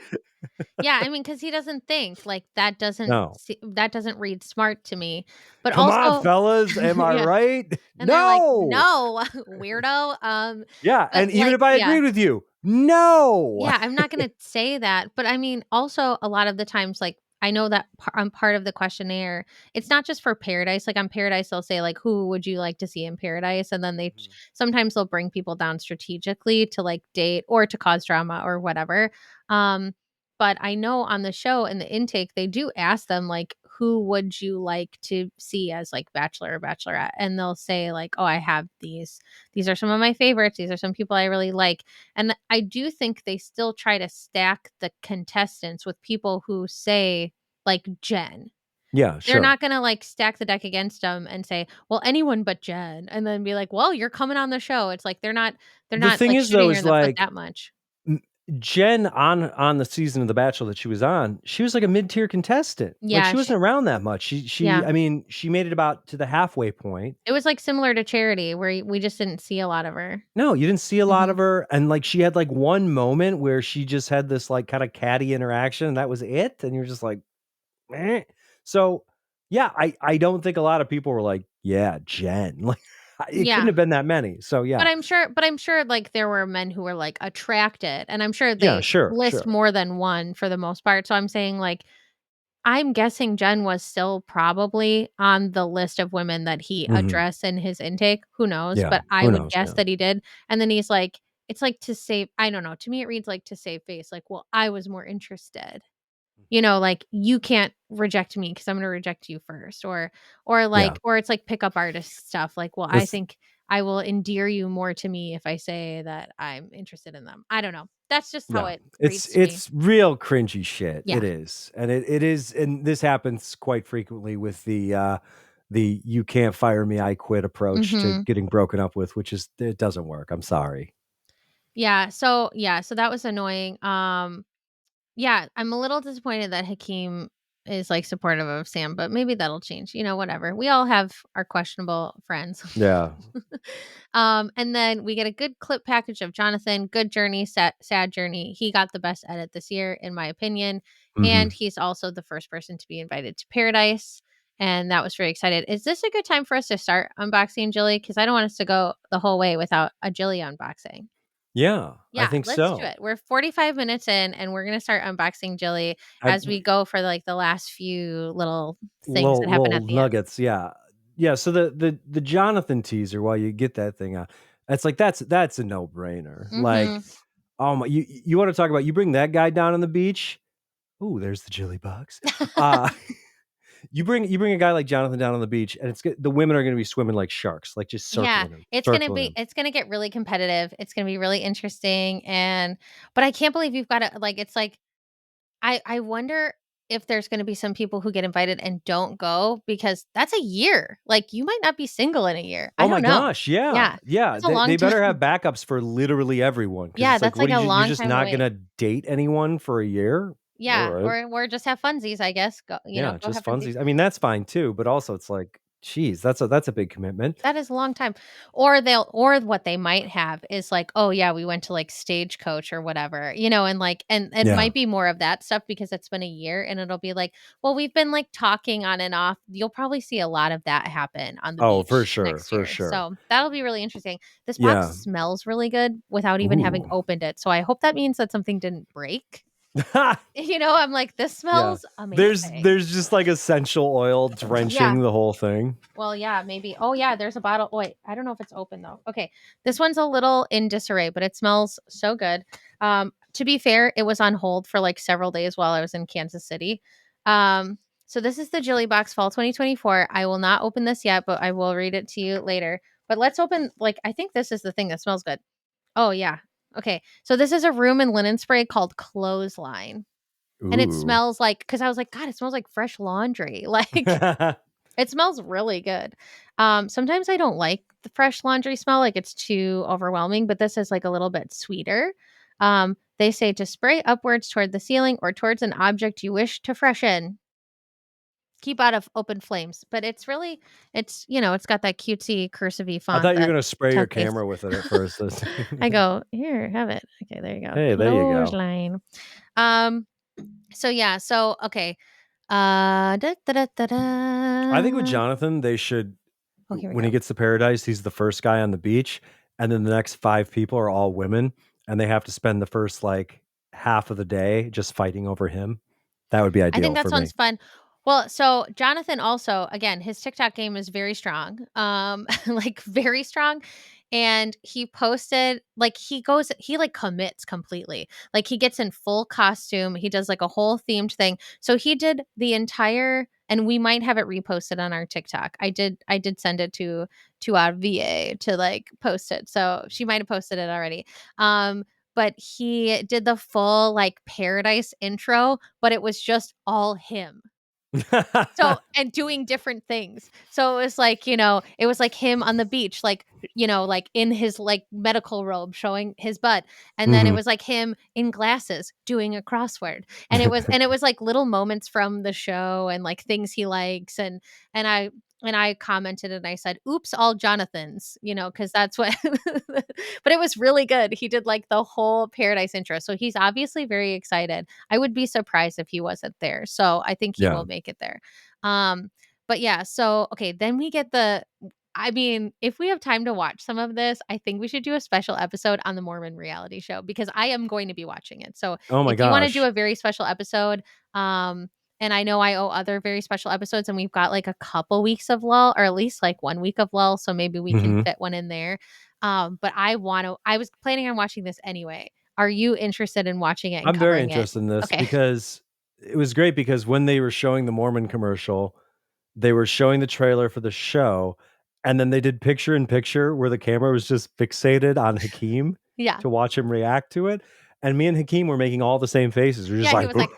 Yeah, I mean, because he doesn't think, like, No. that doesn't read smart to me, but Come on, also fellas. Am I yeah, right? and they're like, No. "No, weirdo." Yeah. But, And even like if I yeah. agreed with you, no. Yeah, I'm not gonna say that, but I mean, also a lot of the times, like, I know that I'm part of the questionnaire. It's not just for Paradise. Like on Paradise, they'll say like, "Who would you like to see in Paradise?" And then sometimes they'll bring people down strategically to like date or to cause drama or whatever. Um, but I know on the show in the intake, they do ask them like, "Who would you like to see as like Bachelor or Bachelorette?" And they'll say like, "Oh, I have these. These are some of my favorites. These are some people I really like." And I do think they still try to stack the contestants with people who say, like Jen. Yeah, They're sure. not gonna, like, stack the deck against them and say, "Well, anyone but Jen," and then be like, "Well, you're coming on the show." It's like they're The not, thing like, is, though, shooting her is in the foot like, that much. M Jen, on the season of The Bachelor that she was on, she was like a mid-tier contestant. Like, Yeah, she wasn't around that much. yeah. I mean, she made it about to the halfway point. It was, like, similar to Charity where we just didn't see a lot of her. No, you didn't see a lot of Mhm. her, and, like, she had, like, one moment where she just had this, like, kinda catty interaction, and that was it, and you're just like, "Meh." So, yeah, I don't think a lot of people were like, "Yeah, Jen." Like, it couldn't Yeah. have been that many. So, yeah. But I'm sure, like, there were men who were, like, attracted, and I'm sure Yeah, they sure, list sure. more than one for the most part, so I'm saying, like, I'm guessing Jen was still probably on the list of women that he Mhm. addressed in his intake, who knows, Yeah, but I who would knows? guess Yeah. that he did, and then he's like it's like to save I don't know, to me it reads like to save face, like, "Well, I was more interested." Like, "You can't reject me because 'cause I'm gonna reject you first," or Yeah. like or it's like pickup artist stuff, like, "Well, I This think I will endear you more to me if I say that I'm interested in them. I don't know. That's just how Yeah. it It's reads to me. it's real cringy shit. Yeah. It is. And it is, and this happens quite frequently with the "you can't fire me, I quit" approach to Mhm. getting broken up with, which is, it doesn't work. I'm sorry. Yeah, so that was annoying. Yeah, I'm a little disappointed that Hakeem is, like, supportive of Sam, but maybe that'll change, whatever. We all have our questionable friends. Yeah. And then we get a good clip package of Jonathan, good journey, sad journey. He got the best edit this year, in my opinion, and Mhm. he's also the first person to be invited to Paradise, and that was very excited. Is this a good time for us to start unboxing Jilly? Because I don't want us to go the whole way without a Jilly unboxing. Yeah, I Yeah, think let's do so. it. We're 45 minutes in and we're going to start unboxing Jilly Have as we go for like the last few little things that happen little at the end. nuggets, yeah. Yeah, so the Jonathan teaser, while you get that thing out, it's like that's a no-brainer. Like, Mhm. oh my, you wanna talk about, you bring that guy down on the beach? Ooh, there's the Jilly Box. Uh, you bring a guy like Jonathan down on the beach, and the women are gonna be swimming like sharks, like, just Yeah, circling him, it's going to circling be him. it's going to get really competitive. It's going to be really interesting but I can't believe you've got to like it's like I wonder if there's going to be some people who get invited and don't go because that's a year. Like you might not be single in a year. I Oh my don't know. gosh, yeah, Yeah. yeah, That's a they long better time. have backups for literally everyone, because Yeah, it's like, that's what like are a you're long just time not away. gonna date anyone for a year? Yeah, Alright. or just have funsies, I guess. Yeah, Go just have funsies. funsies. I mean, that's fine too, but also it's like, geez, that's a big commitment. That is a long time. Or what they might have is like, "Oh, yeah, we went to, like, Stagecoach or whatever," and it Yeah. might be more of that stuff because it's been a year, and it'll be like, "Well, we've been, like, talking on and off." You'll probably see a lot of that happen on the Oh, for beach sure, next for year, sure. so that'll be really interesting. This box Yeah. smells really good without even having Ooh. opened it, so I hope that means that something didn't break. I'm like, "This Yeah. smells There's amazing." there's just like essential oil Yeah. drenching the whole thing. Well, yeah, maybe. Oh, yeah, there's a bottle. Wait, I don't know if it's open though. Okay. This one's a little in disarray, but it smells so good. To be fair, it was on hold for like several days while I was in Kansas City. So this is the Jilly Box Fall 2024. I will not open this yet, but I will read it to you later. But let's open, like, I think this is the thing that smells good. Oh, yeah. Okay. So this is a room and linen spray called Clothesline. And it Ooh. smells like, because I was like, God, it smells like fresh laundry. Like, it smells really good. Sometimes I don't like the fresh laundry smell, like it's too overwhelming, but this is like a little bit sweeter. They say to spray upwards toward the ceiling or towards an object you wish to freshen. Keep out of open flames, but it's got that cutesy cursive I font thought you were that gonna spray your Ted pastes. camera with it at first. I go, here, have it. Okay, there you go. Hey, there you go. Clothesline. Um, so okay. Da, da, da, da, I think with da. Jonathan, they should, Oh, here we when he go. gets to paradise, he's the first guy on the beach, and then the next 5 people are all women, and they have to spend the first, like, half of the day just fighting over him. That would be I think ideal that for sounds me. fun. Well, so Jonathan also, again, his TikTok game is very strong. Like very strong. And he posted like he like commits completely. Like he gets in full costume. He does like a whole themed thing. So he did the entire and we might have it reposted on our TikTok. I did send it to our VA to like post it. So she might have posted it already. Um but he did the full like paradise intro, but it was just all him. So and doing different things. So it was like, it was like him on the beach, like in his like medical robe showing his butt. And then it Mhm. was like him in glasses doing a crossword. And it was like little moments from the show and like things he likes and I commented and I said, "Oops, all Jonathans," because that's what but it was really good. He did like the whole paradise intro. So he's obviously very excited. I would be surprised if he wasn't there. So I think he Yeah. will make it there. Um, but yeah, so okay, then we get the I mean, if we have time to watch some of this, I think we should do a special episode on the Mormon reality show because I am going to be watching it. So Oh my if you want to do gosh. a very special episode, and I know I owe other very special episodes, and we've got like a couple weeks of lull, or at least like 1 week of lull, so maybe we can Mhm. fit one in there. But I was planning on watching this anyway. Are you interested in watching it and I'm very covering it? interested in this Okay. because it was great, because when they were showing the Mormon commercial, they were showing the trailer for the show, And then they did picture in picture where the camera was just fixated on Hakeem Yeah. to watch him react to it. And me and Hakeem were making all the same faces. We're just Yeah, he like, was like,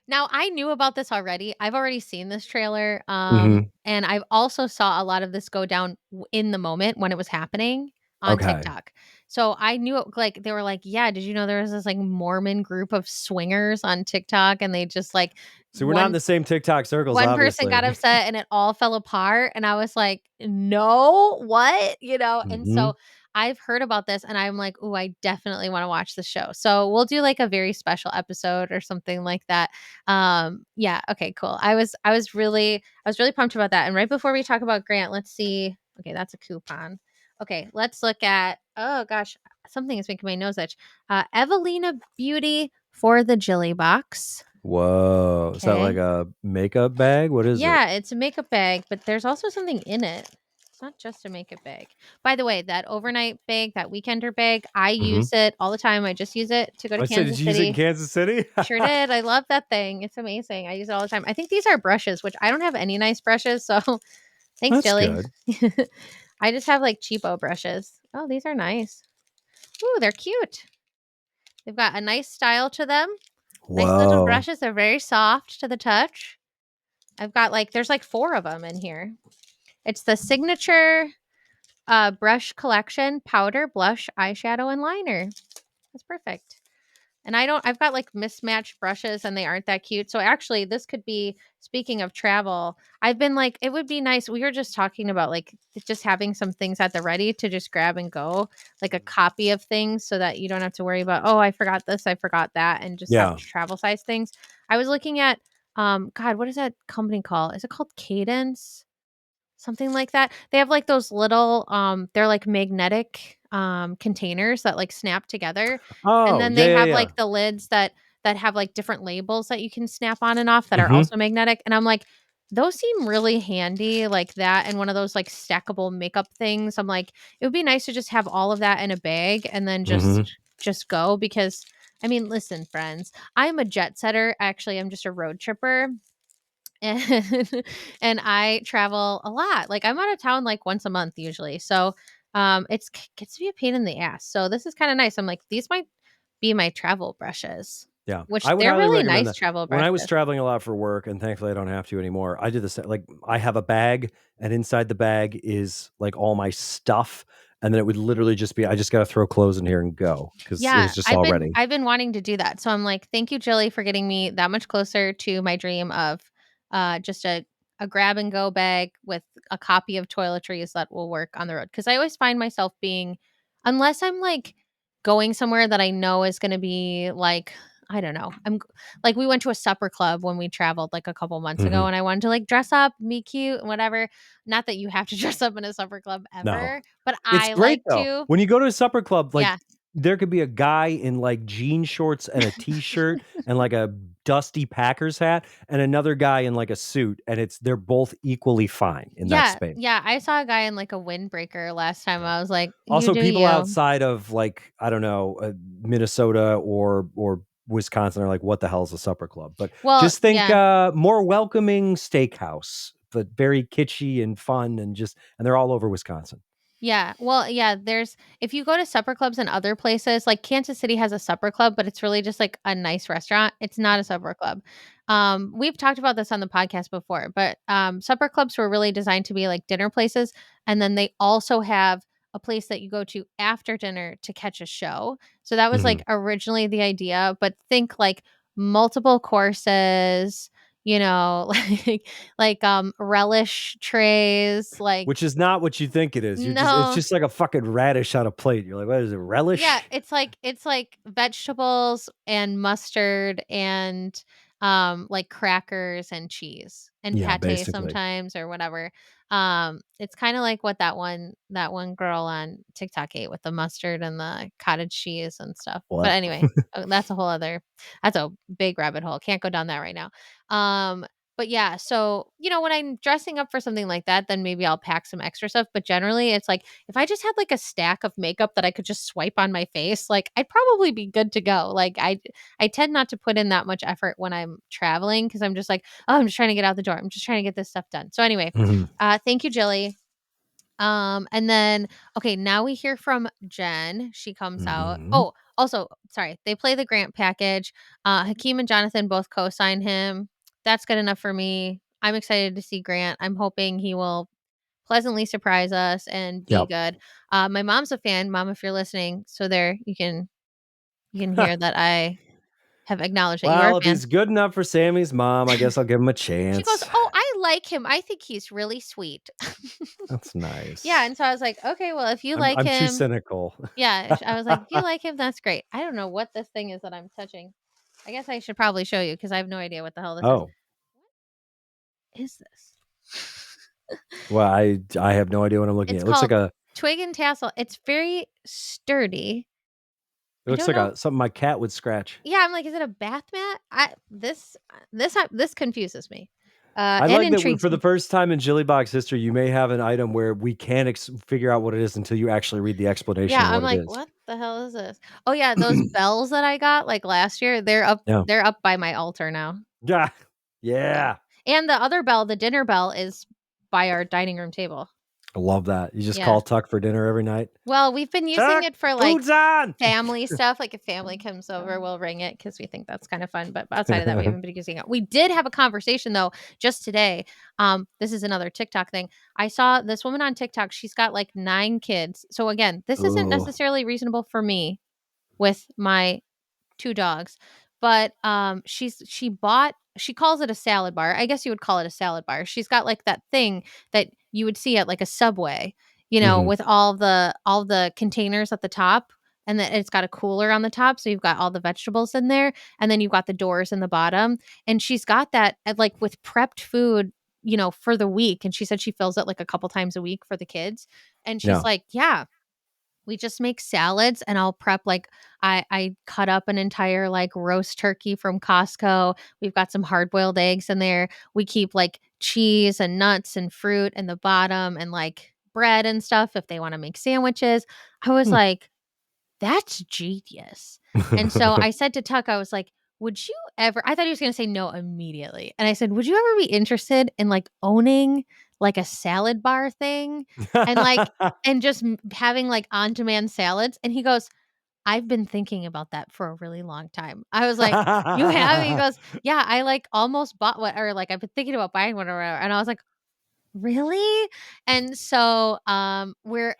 now I knew about this already. I've already seen this trailer, Mhm. and I've also saw a lot of this go down in the moment when it was happening on Okay. TikTok. So I knew it, like they were like, "Yeah, did you know there was this like Mormon group of swingers on TikTok and they just like So we're not in one the same TikTok circles, one person obviously. got upset and it all fell apart," and I was like, "No, what?" And Mhm. so I've heard about this and I'm like, "Ooh, I definitely wanna watch the show." So we'll do like a very special episode or something like that. Yeah, okay, cool. I was really pumped about that. And right before we talk about Grant, let's see. Okay, that's a coupon. Okay, let's look at, oh gosh, something is making my nose itch. Evelina Beauty for the Jilly Box. Whoa. Is that like Okay. a makeup bag? What is it? Yeah, it's a makeup bag, but there's also something in it. It's not just a makeup bag. By the way, that overnight bag, that weekender bag, I Mhm. use it all the time. I just use it to go to I said, did Kansas you use it in City. Kansas City? Sure did. I love that thing. It's amazing. I use it all the time. I think these are brushes, which I don't have any nice brushes. So thanks, That's Jilly. good. I just have like cheapo brushes. Oh, these are nice. Ooh, they're cute. They've got a nice style to them. Nice little Whoa. brushes. They're very soft to the touch. I've got like, there's like 4 of them in here. It's the signature brush collection, powder, blush, eyeshadow, and liner. That's perfect. And I've got like mismatched brushes and they aren't that cute. So actually, this could be, speaking of travel, I've been like, it would be nice. We were just talking about like just having some things at the ready to just grab and go, like a copy of things so that you don't have to worry about, oh, I forgot this, I forgot that, and just have Yeah. travel size things. I was looking at, God, what is that company called? Is it called Cadence? Something like that. They have, like, those little, they're, like, magnetic, containers that, like, snap together, and Oh, then yeah, they yeah, have, yeah. like, the lids that have, like, different labels that you can snap on and off that are Mhm. also magnetic, and I'm like, "Those seem really handy," like that and one of those, like, stackable makeup things. I'm like, "It would be nice to just have all of that in a bag and then Mhm. just go," because I mean, listen, friends, I'm a jet setter. Actually, I'm just a road tripper, and and I travel a lot. Like I'm out of town like once a month usually. So it's gets to be a pain in the ass. So this is kind of nice. I'm like, these might be my travel brushes, Yeah. which I would they're highly really recommend nice that. travel When I was brushes. traveling a lot for work, and thankfully I don't have to anymore, I did the same. Like, I have a bag, and inside the bag is, like, all my stuff, and then it would literally just be, I just gotta throw clothes in here and go because it Yeah, was just I've all been ready. I've been wanting to do that. So I'm like, thank you, Jilly, for getting me that much closer to my dream of just a grab and go bag with a copy of toiletries that will work on the road. Cause I always find myself being, unless I'm like going somewhere that I know is gonna be like, I don't know. Like we went to a supper club when we traveled like a couple months ago Mhm. and I wanted to like dress up, be cute, and whatever. Not that you have to dress up in a supper club No. ever, but It's I great like though. to. When you go to a supper club, like, Yeah. there could be a guy in, like, jean shorts and a T-shirt and, like, a dusty Packers hat, and another guy in, like, a suit, and they're both equally fine in that Yeah, space. yeah, I saw a guy in, like, a windbreaker last time. Yeah. I was like, "You Also, do people you." outside of, like, I don't know, Minnesota or Wisconsin are like, "What the hell is a supper club?" But Well, just think, yeah. more welcoming steakhouse, but very kitschy and fun, and they're all over Wisconsin. Yeah. Well, yeah, there's if you go to supper clubs in other places, like Kansas City has a supper club, but it's really just like a nice restaurant. It's not a supper club. We've talked about this on the podcast before, but supper clubs were really designed to be like dinner places, and then they also have a place that you go to after dinner to catch a show. So that was Mhm. like originally the idea, but think like multiple courses, like relish trays, like Which is not what you think it is. It's no. just like a fucking radish on a plate. You're like, "What is it, Yeah, relish?" it's like vegetables and mustard and like crackers and cheese and Yeah, pate basically. sometimes or whatever. It's kind of like what that one girl on TikTok ate with the mustard and the cottage cheese and stuff. But What? anyway, that's a big rabbit hole. Can't go down that right now. But yeah, so when I'm dressing up for something like that, then maybe I'll pack some extra stuff. But generally, it's like if I just had like a stack of makeup that I could just swipe on my face, like I'd probably be good to go. Like I tend not to put in that much effort when I'm traveling because I'm just like, oh, I'm just trying to get out the door. I'm just trying to get this stuff done. So anyway, Mhm. thank you, Jilly. And then okay, now we hear from Jenn. She comes out. Mhm. Oh, also, sorry, they play the Grant package. Hakeem and Jonathan both co-sign him. That's good enough for me. I'm excited to see Grant. I'm hoping he will pleasantly surprise us and be Yep. good. My mom's a fan. Mom, if you're listening, so there you can hear that I have acknowledged that you are a Well, if fan. he's good enough for Sammy's mom, I guess I'll give him a She goes, chance. "Oh, I like him. I think he's really sweet." That's Yeah, nice. and so I was like, "Okay, well, if you like I'm too him." cynical. Yeah, I was like, "If you like him, that's great." I don't know what this thing is that I'm touching. I guess I should probably show you because I have no idea what the hell this is. Oh, What is this? well, I have no idea what I'm looking at. It's It looks like called a twig and tassel. It's very sturdy. it I looks don't like know. a something my cat would scratch. Yeah, I'm like, is it a bath mat? This confuses me, I and like that intrigues for the me. first time in Jilly Box history, you may have an item where we can't figure out what it is until you actually read the explanation Yeah, of I'm what it like, is. what the hell is this? Oh yeah, those bells that I got like last year, Yeah. they're up by my altar now. Yeah. Yeah. Yeah. And the other bell, the dinner bell, is by our dining room table. I love that. You just Yeah. call Tuck for dinner every night. Well, we've been using Tuck, it for like food's on. family stuff. Like if family comes over, we'll ring it because we think that's kind of fun. But outside of that, we haven't been using it. We did have a conversation though just today. This is another TikTok thing. I saw this woman on TikTok. She's got like 9 kids. So again, this isn't Ooh. necessarily reasonable for me with my 2 dogs. But, she calls it a salad bar. I guess you would call it a salad bar. She's got, like, that thing that you would see at, like, a Subway, Mhm. with all the containers at the top, and then it's got a cooler on the top, so you've got all the vegetables in there, and then you've got the doors in the bottom, and she's got that at, like, with prepped food, for the week, and she said she fills it, like, a couple times a week for the kids, and she's Yeah. like, "Yeah, we just make salads and I'll prep like I cut up an entire like roast turkey from Costco. We've got some hard-boiled eggs in there. We keep like cheese and nuts and fruit in the bottom and like bread and stuff if they want to make sandwiches. I was Hmm. like, that's genius. And so I said to Tuck, I was like, would you ever I thought he was gonna say no immediately. And I said, would you ever be interested in like owning like a salad bar thing and like and just having like on-demand salads? And he goes, I've been thinking about that for a really long time. I was like, you have? He goes, yeah, I like almost bought one or like I've been thinking about buying one or whatever. And I was like, really? And so, we're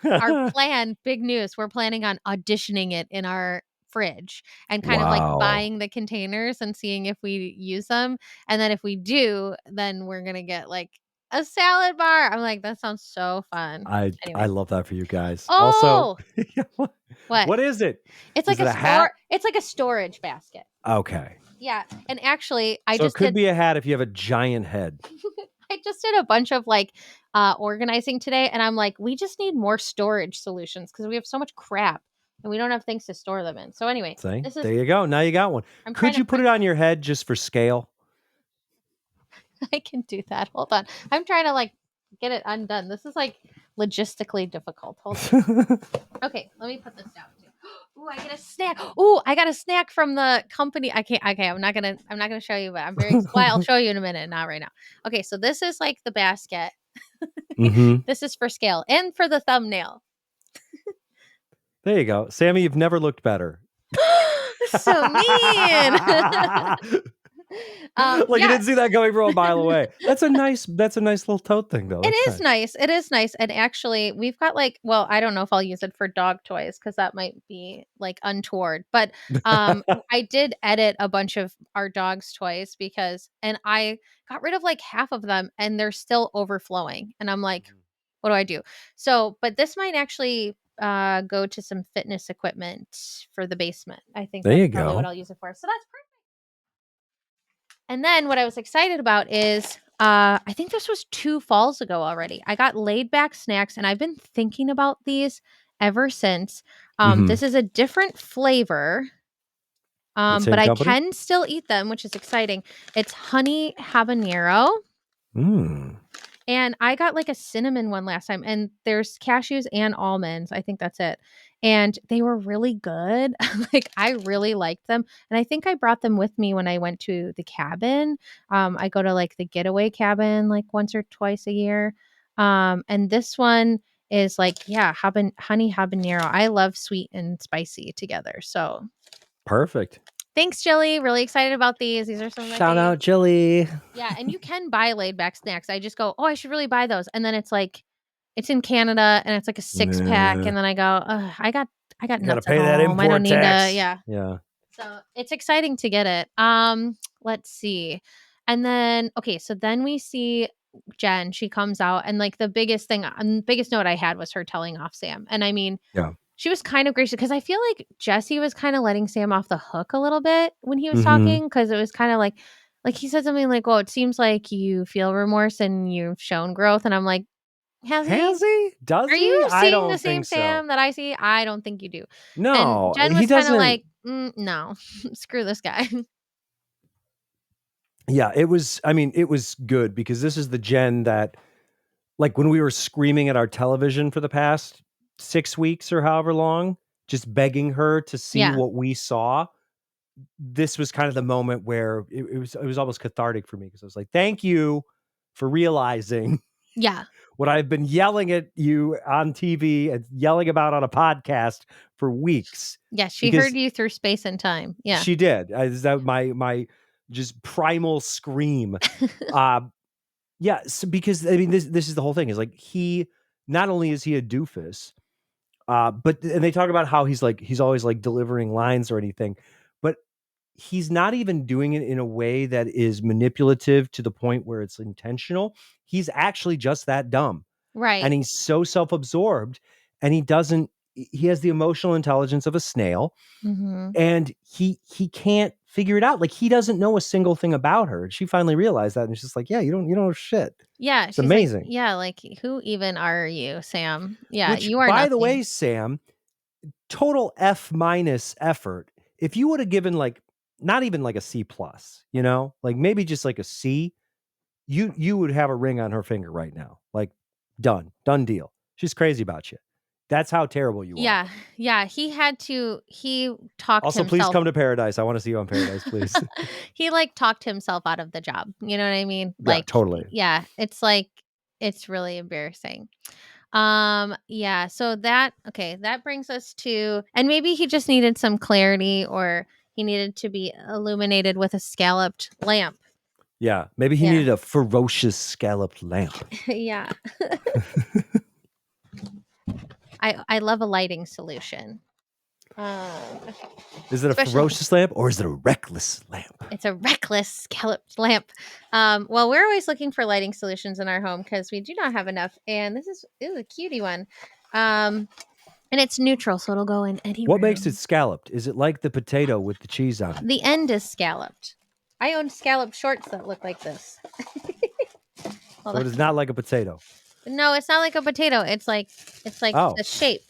our plan big news, we're planning on auditioning it in our fridge and kind of, like, Wow. buying the containers and seeing if we use them, and then if we do, then we're gonna get, like, a salad bar. I'm like, "That sounds so fun." I Anyway. love that for you guys. Also, Oh! yeah, What? what is it? It's Is like it a a hat? storage basket. Okay. Yeah, and actually, So it could be a hat if you have a giant head. I just did a bunch of like organizing today and I'm like, we just need more storage solutions because we have so much crap and we don't have things to store them in. So anyway, See? this is There you go. Now you got one. I'm trying Could to you put print it on your head just for scale? I can do that. Hold on. I'm trying to like get it undone. This is like logistically difficult. Hold on. Okay, let me put this down too. Ooh, I get a snack. Ooh, I got a snack from the company. I can't okay, I'm not gonna show you, but I'm very well, I'll show you in a minute, not right now. Okay, so this is like the basket. Mhm. This is for scale and for the thumbnail. There you go. Sammy, you've never looked better. So mean. Like you Yeah, didn't see that going from a mile away. That's a nice little tote thing though. it That's is nice. nice. It is nice. And actually, we've got like, well, I don't know if I'll use it for dog toys because that might be like untoward. But I did edit a bunch of our dog's toys because, and I got rid of like half of them and they're still overflowing. And I'm like, what do I do? So, but this might actually go to some fitness equipment for the basement. I think There that's you probably what go. I'll use it for. So that's and then what I was excited about is I think this was 2 falls ago already. I got Laidback snacks and I've been thinking about these ever since. Mhm. This is a different flavor, The but same I company? can still eat them, which is exciting. It's honey habanero. Mm. And I got like a cinnamon one last time, and there's cashews and almonds. I think that's it. And they were really good. Like I really liked them. And I think I brought them with me when I went to the cabin. I go to like the getaway cabin like once or twice a year. And this one is like, honey habanero. I love sweet and spicy together. So Perfect. thanks, Jilly. Really excited about these. These are some of my Shout faves. out, Jilly. Yeah, and you can buy Laidback snacks. I just go, oh, I should really buy those, and then it's like, it's in Canada, and it's like a 6-pack, and then I go, ugh, I got You gotta nuts at pay that home. I don't import need to. tax. Yeah. Yeah. So it's exciting to get it. Let's see. And then okay, so then we see Jenn. She comes out, and like the biggest thing, biggest note I had was her telling off Sam. And I mean, Yeah. she was kind of gracious because I feel like Jesse was kind of letting Sam off the hook a little bit when he was Mm-hmm. talking, because it was kind of like he said something like, "Oh, it seems like you feel remorse and you've shown growth," and I'm like, "Has he? Has he? Does Are he? you I seeing the don't same think so. Sam that I see? I don't think you do." And No, Jen he was kind of doesn't. like, "No, screw this guy." Yeah, it was. I mean, it was good because this is the Jen that, like, when we were screaming at our television for the past 6 weeks or however long, just begging her to see Yeah, what we saw. This was kind of the moment where it was almost cathartic for me because I was like, "Thank you for realizing yeah, what I've been yelling at you on TV and yelling about on a podcast for weeks." yeah. She heard Because you through space and time. Yeah, she did. Is that my just primal scream? Uh, yeah. So because I mean, this is the whole thing. Is like he not only is he a doofus, but and they talk about how he's always like delivering lines or anything, but he's not even doing it in a way that is manipulative to the point where it's intentional. He's actually just that dumb. right. And he's so self-absorbed, and he has the emotional intelligence of a snail, Mm-hmm. and he can't figure it out. Like, he doesn't know a single thing about her. And she finally realized that, and she's just like, yeah, you don't know shit. Yeah, It's she's like, amazing. yeah, like who even are you, Sam? Yeah, Which, you are by the nothing. way, Sam, total F minus effort. If you would have given, like, not even like a C plus, like maybe just like a C, you would have a ring on her finger right now. Like, done deal. She's crazy about you. That's how terrible you are. Yeah, yeah. He talked Also, please himself. come to Paradise. I want to see you on Paradise, please. He like talked himself out of the job. You know what I mean? Yeah, Like, totally. yeah, it's really embarrassing. Yeah, so that brings us to, and maybe he just needed some clarity, or he needed to be illuminated with a scalloped lamp. Yeah, maybe he Yeah. needed a ferocious scalloped lamp. Yeah. I love a lighting solution. Um Is it a especially ferocious lamp or is it a reckless lamp? It's a reckless scalloped lamp. Well, we're always looking for lighting solutions in our home because we do not have enough. And this is a cutie one. And it's neutral, so it'll go in any What makes it room. scalloped? Is it like the potato with the cheese on it? The end is scalloped. I own scalloped shorts that look like this. Hold So on. it is not like a potato. No, it's not like a potato. It's like Oh, the shape.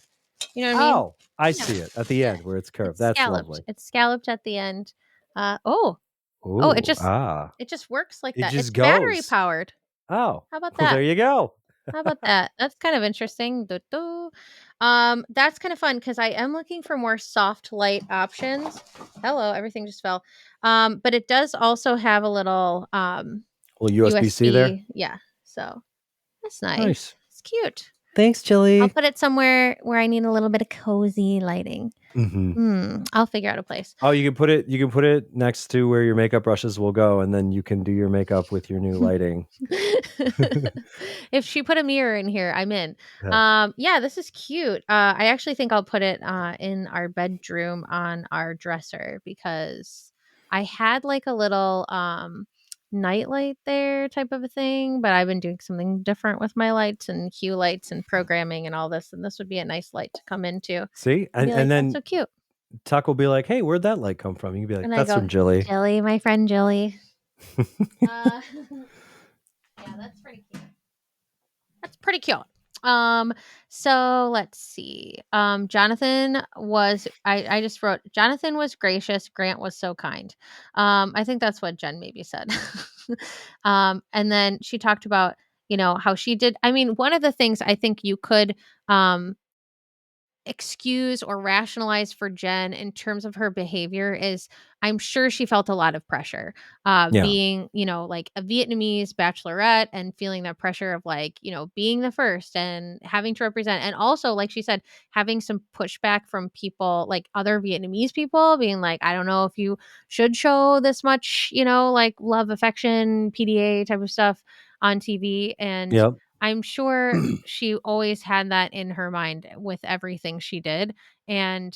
You know what I mean? I Yeah. see it at the Yeah. end where it's curved. It's That's scalloped. lovely. It's scalloped at the end. Oh. Oh, Ooh, it just works like it that. It's just battery goes. powered. Oh, How about well, that? there you go. How about that? That's kind of interesting. Doo doo. That's kind of fun because I am looking for more soft light options. Hello, everything just fell. But it does also have a little Little USB-C there. USB. Yeah, so that's nice. Nice. It's cute. Thanks, I'll Chili. put it somewhere where I need a little bit of cozy lighting. Mm-hmm. I'll figure out a place. Oh, you can put it next to where your makeup brushes will go, and then you can do your makeup with your new lighting. If she put a mirror in here, I'm in. Yeah. Yeah, this is cute. I actually think I'll put it in our bedroom on our dresser because I had like a little nightlight there type of a thing, but I've been doing something different with my lights and hue lights and programming and all this, and this would be a nice light to come into See, and and be like, and that's then so cute. Tuck will be like, "Hey, where'd that light come from?" You can be like, And I "That's go, from Jilly." Jilly, my friend Jilly. Uh, yeah, that's pretty cute. That's pretty cute. So let's see. Jonathan was I just wrote Jonathan was gracious, Grant was so kind. I think that's what Jen maybe said. And then she talked about, how she did. I mean, one of the things I think you could excuse or rationalize for Jenn in terms of her behavior is I'm sure she felt a lot of pressure, Yeah. being, like a Vietnamese bachelorette and feeling that pressure of like, being the first and having to represent. And also, like she said, having some pushback from people like other Vietnamese people being like, I don't know if you should show this much, like love, affection, PDA type of stuff on TV. And Yep. I'm sure she always had that in her mind with everything she did, and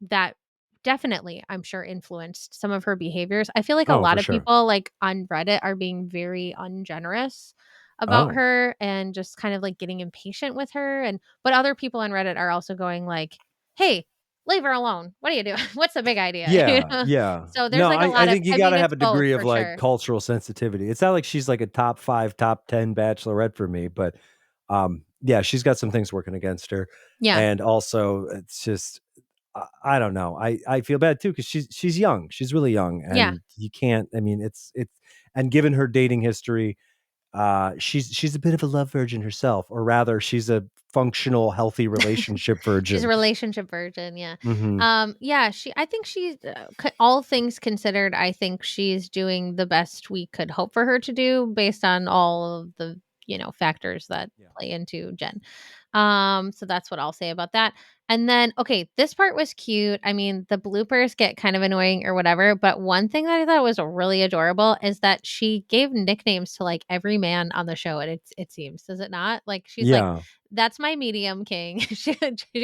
that definitely, I'm sure, influenced some of her behaviors. I feel like a Oh, lot for of sure. people, like, on Reddit are being very ungenerous about Oh. her and just kind of, like, getting impatient with her, and but other people on Reddit are also going like, "Hey, leave her alone. What are you doing? What's the big idea?" Yeah, yeah. So there's, No, like, a I lot of think you I mean, gotta it's have a both degree of, for like, sure. cultural sensitivity. It's not like she's, like, a top 5, top 10 bachelorette for me, but, yeah, she's got some things working against her, Yeah. and also, it's just I don't know. I feel bad too because she's young. She's really young, Yeah. and you can't I mean, it's and given her dating history, she's a bit of a love virgin herself, or rather, she's a functional, healthy relationship She's a virgin. relationship virgin, yeah. Mhm. Yeah, I think she's, all things considered, I think she's doing the best we could hope for her to do based on all of the, factors that Yeah. play into Jen. So that's what I'll say about that. And then, okay, this part was cute. I mean, the bloopers get kind of annoying or whatever, but one thing that I thought was really adorable is that she gave nicknames to like every man on the show, and it seems, does it not? Like she's like, Yeah. that's my medium king. She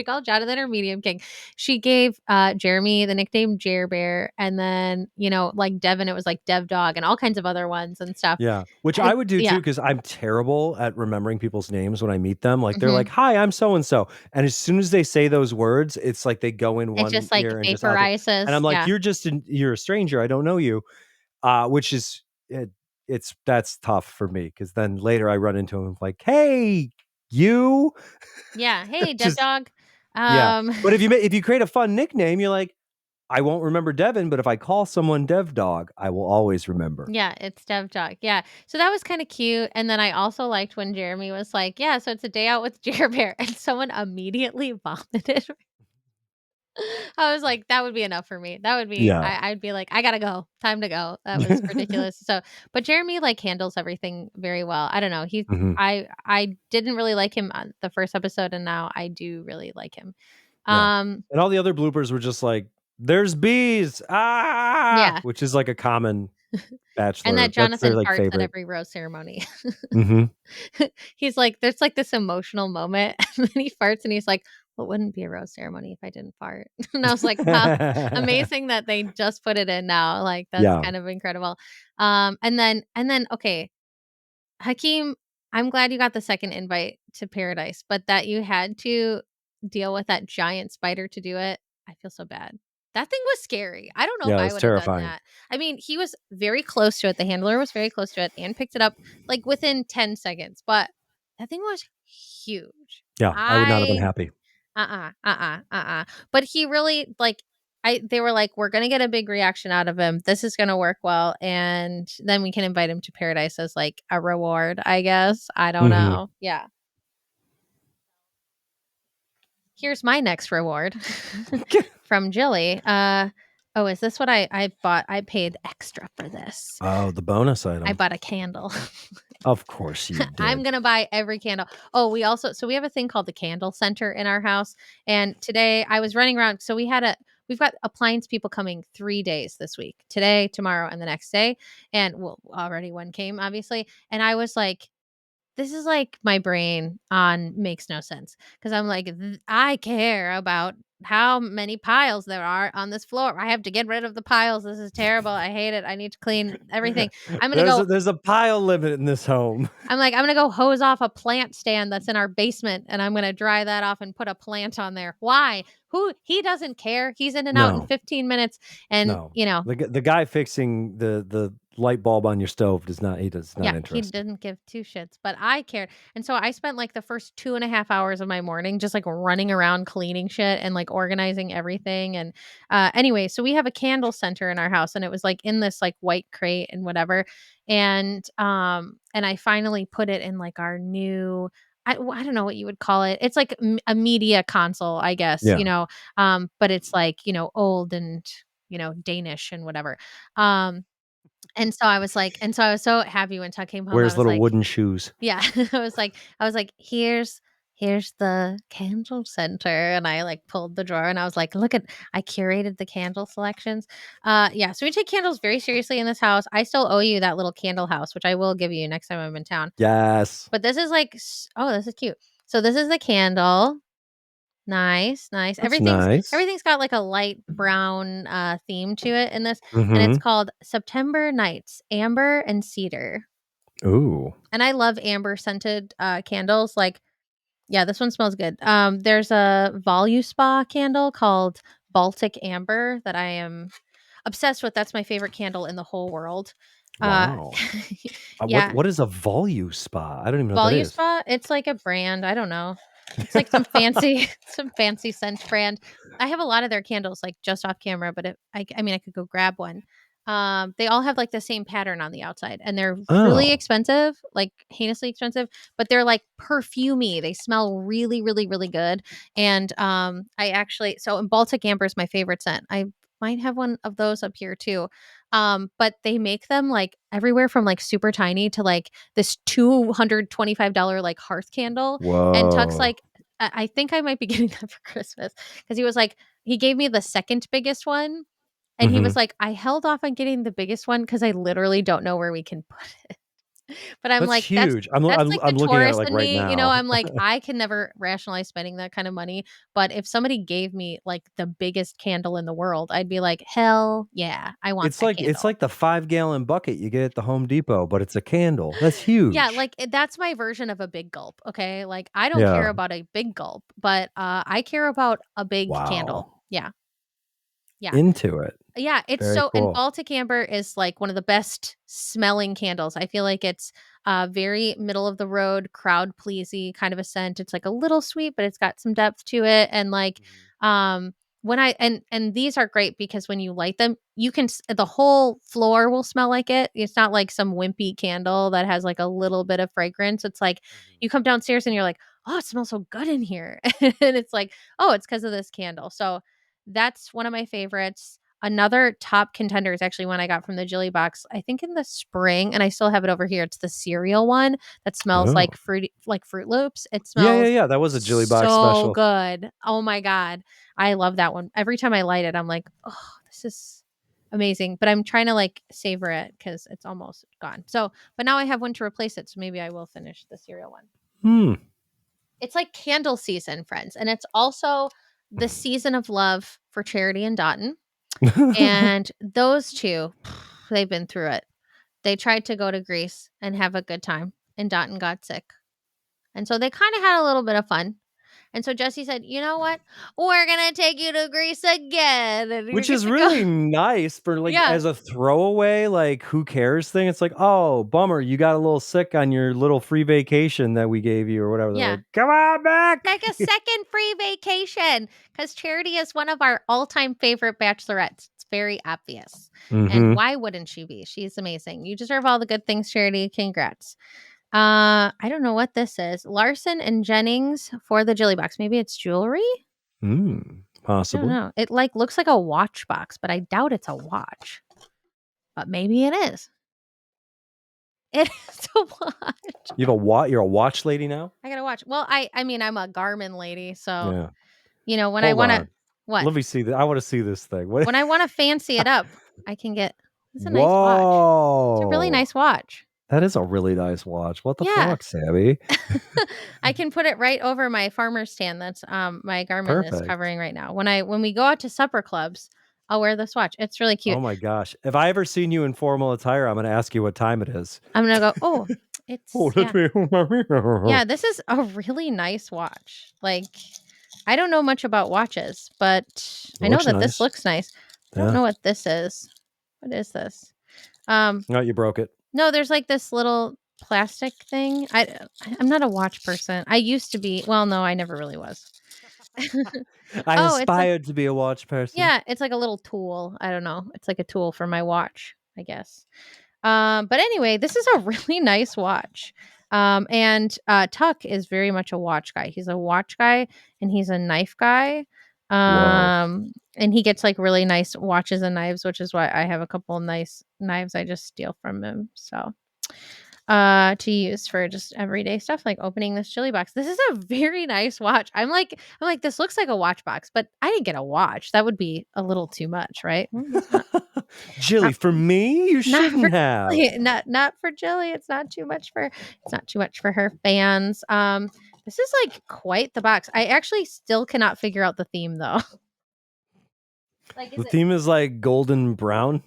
called Jonathan her medium king. She gave Jeremy the nickname Jer Bear, and then like Devon, it was like Dev Dog, and all kinds of other ones and stuff. Yeah, which I would do too Yeah. because 'cause I'm terrible at remembering people's names when I meet them, like, they're like, Hmm. "Hi, I'm so and so," and as soon as they say those words, it's like they go in It one just like ear and just out the and vaporizes. I'm like, Yeah. You're a stranger, I don't know you," which is that's tough for me because then later I run into him like, "Hey, you?" Yeah. Hey, Dev Just Dog. yeah, Um, but if you create a fun nickname, you're like, "I won't remember Devin, but if I call someone Dev Dog, I will always remember." yeah, it's Dev Dog. Yeah. So that was kind of cute. And then I also liked when Jeremy was like, yeah, so it's a day out with Jer Bear. And someone immediately vomited. I was like, that would be enough for me. That would be, Yeah. I'd be like, I gotta go. Time to go. That was ridiculous. So, but Jeremy like handles everything very well. I don't know. Mhm. I didn't really like him on the first episode, and now I do really like him. Yeah. Um, And all the other bloopers were just like, "There's bees, ah!" yeah. Which is like a common And bachelor that that's their, Jonathan like, farts at favorite. every rose ceremony. Mhm. He's like, there's like this emotional moment, and then he farts, and he's like, "Well, it wouldn't be a rose ceremony if I didn't fart." And I was like, "Wow, amazing that they just put it in now." Like that's Yeah. kind of incredible. And then, okay, Hakeem, I'm glad you got the second invite to paradise, but that you had to deal with that giant spider to do it, I feel so bad. That thing was scary. I don't know if Yeah, I it's would have done terrifying. that. I mean, he was very close to it. The handler was very close to it and picked it up like within 10 seconds, but that thing was huge. Yeah, I would not have been I happy. But he really like they were like, we're gonna get a big reaction out of him. This is gonna work well, and then we can invite him to paradise as like a reward, I guess. I don't Mhm. know. Yeah. Here's my next reward from Jilly. Oh, is this what I bought? I paid extra for this. Oh, the bonus I item. bought a candle. Of course you I'm did. gonna buy every candle. Oh, we have a thing called the candle center in our house. And today I was running around. So we've got appliance people coming 3 days this week. Today, tomorrow, and the next day. And well, already one came, obviously. And I was like, this is like my brain on makes no sense. Cause I'm like, I care about how many piles there are on this floor. I have to get rid of the piles. This is terrible. I hate it. I need to clean everything. I'm gonna go There's a pile limit in this home. I'm gonna go hose off a plant stand that's in our basement, and I'm gonna dry that off and put a plant on there. Why? Who he doesn't care. He's in and out in No, 15 minutes, and no. The guy fixing the light bulb on your stove does not yeah, he interested. didn't give two shits, but I cared. And so I spent like the first 2.5 hours of my morning just like running around cleaning shit and like organizing everything. And anyway, so we have a candle center in our house, and it was like in this like white crate and whatever. And I finally put it in like our new I don't know what you would call it. It's like a media console, I guess, Yeah. but it's like, old and, Danish and whatever. Um, and so I was so happy when Chuck came home. I Wears was little like, wooden shoes. yeah, I was like, here's the candle center. And I like pulled the drawer and I was like, look at, I curated the candle selections. Yeah. So we take candles very seriously in this house. I still owe you that little candle house, which I will give you next time I'm in town. Yes. But this is like, oh, this is cute. So this is the candle. Nice, nice. That's Everything's nice. everything's got like a light brown theme to it in this, and it's Mhm. called September Nights, Amber and Cedar. Ooh. And I love amber scented candles. Like, yeah, this one smells good. There's a Voluspa candle called Baltic Amber that I am obsessed with. That's my favorite candle in the whole world. Uh, Wow. yeah, What is a Volu spa? I don't even know what that is. Voluspa, it's like a brand. I don't know. It's like some fancy, some fancy scent brand. I have a lot of their candles, like just off camera, but I mean, I could go grab one. They all have like the same pattern on the outside, and they're really Oh. expensive, like heinously expensive, but they're like perfumey. They smell really, really, really good. And so Baltic Amber is my favorite scent. I might have one of those up here too. But they make them like everywhere from like super tiny to like this $225 like hearth candle. And Tuck's Whoa. like, I think I might be getting that for Christmas because he was like, he gave me the second biggest one. And he was Mhm. like, I held off on getting the biggest one because I literally don't know where we can put it. But I'm That's like, that's huge. I'm that's like the I'm looking at it, tourist like, in right me, now. I'm like, I can never rationalize spending that kind of money. But if somebody gave me like the biggest candle in the world, I'd be like, hell yeah, I want that It's candle. like the 5-gallon bucket you get at the Home Depot, but it's a candle. That's Yeah, huge. like that's my version of a big gulp. Okay. Like I don't care Yeah. about a big gulp, but I care about a big candle. Wow. Yeah. Yeah. Into it. Yeah, it's Very so, and cool. Baltic Amber is like one of the best smelling candles. I feel like it's very middle of the road, crowd pleasy kind of a scent. It's like a little sweet, but it's got some depth to it. And like Mhm. um when I and these are great because when you light them, the whole floor will smell like it. It's not like some wimpy candle that has like a little bit of fragrance. It's like Mhm. you come downstairs and you're like, oh, it smells so good in here. And it's like, oh, it's because of this candle. So that's one of my favorites. Another top contender is actually one I got from the Jilly Box, I think in the spring, and I still have it over here. It's the cereal one that smells Oh. like fruity, like Fruit Loops. It Yeah, yeah, smells yeah. That was a Jilly Box so special. good. Oh my god, I love that one. Every time I light it, I'm like, oh, this is amazing. But I'm trying to like savor it because it's almost gone. So, but now I have one to replace it, so maybe I will finish the cereal one. Hmm. It's like candle season, friends, and it's also the season of love for Charity and Dotton. And those two, they've been through it. They tried to go to Greece and have a good time, and Dotton got sick. And so they kind of had a little bit of fun. And so Jesse said, "You know what? We're going to take you to Greece again and you're Which going is to go." really nice for, like, Yeah. as a throwaway, like, who cares thing. It's like, "Oh, bummer, you got a little sick on your little free vacation that we gave you," or whatever. They're Yeah. like, "Come on back." Take a second free vacation because Charity is one of our all time favorite bachelorettes. It's very obvious. And Mhm. why wouldn't she be? She's amazing. You deserve all the good things, Charity. Congrats. I don't know what this is. Larson and Jennings for the Jilly Box. Maybe it's jewelry? I don't Possibly. know. It like looks like a watch box, but I doubt it's a watch. But maybe it is. It is a watch. You have you're a watch lady now? I gotta watch. Well, I mean I'm a Garmin lady, so Yeah. when I Hold wanna on. what? Let me see that. I wanna see this thing. What When I wanna fancy it up, I can get it's a nice watch. It's a really Whoa. nice watch. That is a really nice watch. What the Yeah. fuck, Sammy? I can put it right over my farmer stand that's my Garmin is Perfect. covering right now. When we go out to supper clubs, I'll wear this watch. It's really cute. Oh my gosh. If I ever seen you in formal attire, I'm gonna ask you what time it is. I'm gonna go, oh, Oh, it's that's me. yeah, this is a really nice watch. Like I don't know much about watches, but It I know looks that this nice. looks nice. I don't Yeah. know what this is. What is this? Um, No, you broke it. no, there's like this little plastic thing. I'm not a watch person. I used to be. Well, no, I never really was. I Oh, it's like aspired to be a watch person. yeah, it's like a little tool. I don't know. It's like a tool for my watch, I guess. But anyway, this is a really nice watch. And Tuck is very much a watch guy. He's a watch guy and he's a knife guy. Whoa. And he gets like really nice watches and knives, which is why I have a couple nice knives I just steal from him. So to use for just everyday stuff like opening this Jilly box. This is a very nice watch. I'm like this looks like a watch box, but I didn't get a watch. That would be a little too much, right? It's not. Jilly, Not, for me, you not for shouldn't have. Jilly. Not for Jilly. It's not too much for her fans. This is like quite the box. I actually still cannot figure out the theme though. Like The is it theme is like golden brown.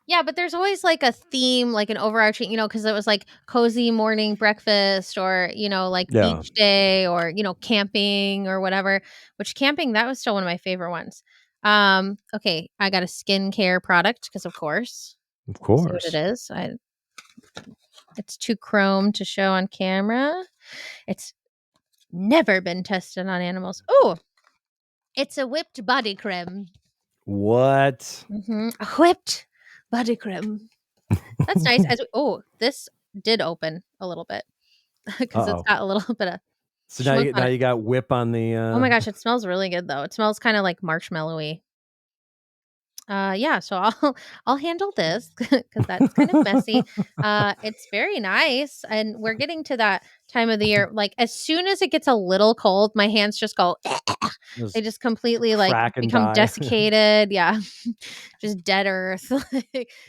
Yeah, but there's always like a theme, like an overarching, because it was like cozy morning breakfast or, like Yeah, beach day or, camping or whatever, which camping, that was still one of my favorite ones. Okay, I got a skincare product because of course. of See what it course. is. It's too chrome to show on camera. It's never been tested on animals. Oh, it's a whipped body cream. What? A whipped body cream. That's nice. This did open a little bit because it's Uh-oh. got a little bit of So schmutz on now it. you got whip on the Oh my gosh, it smells really good though. It smells kind of like marshmallowy. Yeah, so I'll handle this because that's kind of messy. It's very nice, and we're getting to that time of the year. Like as soon as it gets a little cold, my hands just go. They just just completely like crack and become die. desiccated. Yeah, just dead earth.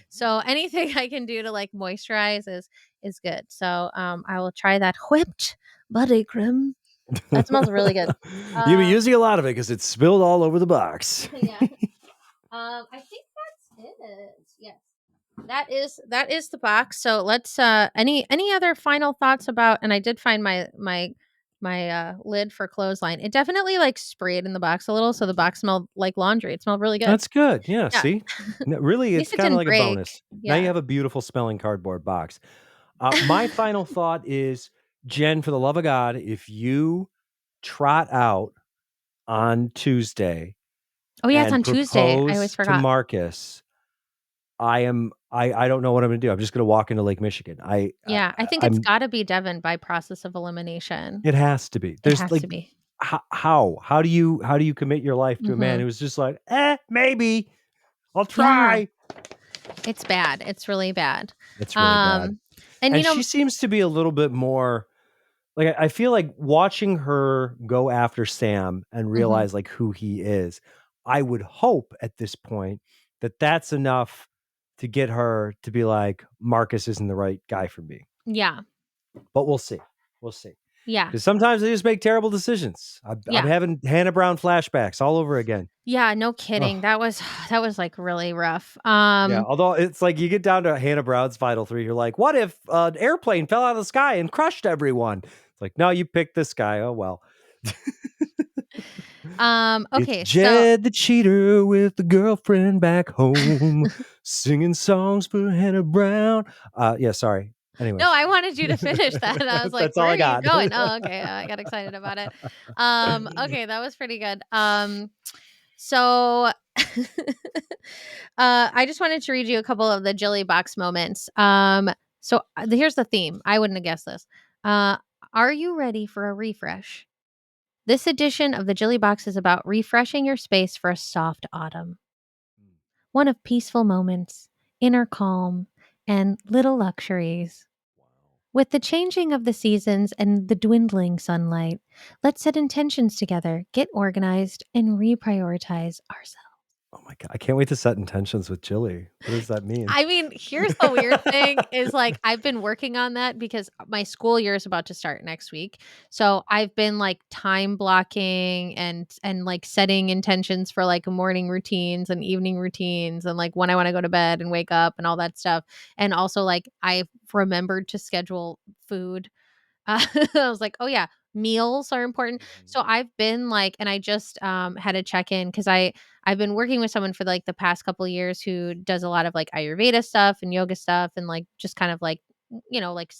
So anything I can do to like moisturize is good. So I will try that whipped body cream. That smells really good. You'll be Um, using a lot of it because it's spilled all over the box. yeah. I think that's it. Yes. That is the box. So let's any other final thoughts about, and I did find my lid for clothesline. It definitely like sprayed in the box a little, so the box smelled like laundry. It smelled really good. That's good. Yeah, Yeah. see? Really, At it's least it kind of didn't like a break. bonus. Now you Yeah. have a beautiful smelling cardboard box. My final thought is, Jen, for the love of God, if you trot out on Tuesday Oh yeah, it's and on Tuesday. I always propose to forgot. Marcus, I don't know what I'm gonna do. I'm just gonna walk into Lake Michigan. Yeah, I think it's I'm got to be Devon by process of elimination. It has to be. It There's has like to be. how do you commit your life to a man Mhm. who's just like, maybe I'll Yeah, try. it's bad. It's really bad. It's really bad. Um and And she seems to be a little bit more like I feel like watching her go after Sam and mhm. realize like who he is. I would hope at this point that that's enough to get her to be like Marcus isn't the right guy for me. Yeah. But we'll see. We'll see. Yeah. Because sometimes they just make terrible decisions. I'm Yeah. having Hannah Brown flashbacks all over again. Yeah, no kidding. Oh, That was like really rough. yeah. Although it's like you get down to Hannah Brown's final three, you're like, what if an airplane fell out of the sky and crushed everyone? It's like, no, you picked this guy. Oh well. It's Okay, so Jed the cheater with the girlfriend back home, singing songs for Hannah Brown. Yeah, sorry. no, Anyways, I wanted you to finish that. I was like, that's all "Where I are you got. going?" Oh, okay. I got excited about it. Okay, that was pretty good. So I just wanted to read you a couple of the Jilly Box moments. Here's the theme. I wouldn't have guessed this. Uh, are you ready for a refresh? This edition of the Jilly Box is about refreshing your space for a soft autumn. One of peaceful moments, inner calm, and little luxuries. With the changing of the seasons and the dwindling sunlight, let's set intentions together, get organized, and reprioritize ourselves. Oh my god, I can't wait to set intentions with Jilly. What does that mean? I mean, here's the weird thing is like I've been working on that because my school year is about to start next week. So I've been like time blocking and like setting intentions for like morning routines and evening routines and like when I want to go to bed and wake up and all that stuff. And also like I've remembered to schedule food. I was like, "Oh, yeah, meals are important." Mhm. So I've been like and I just, had a check-in because I've been working with someone for, like, the past couple years who does a lot of, like, Ayurveda stuff and yoga stuff and, like, just kind of, like, like,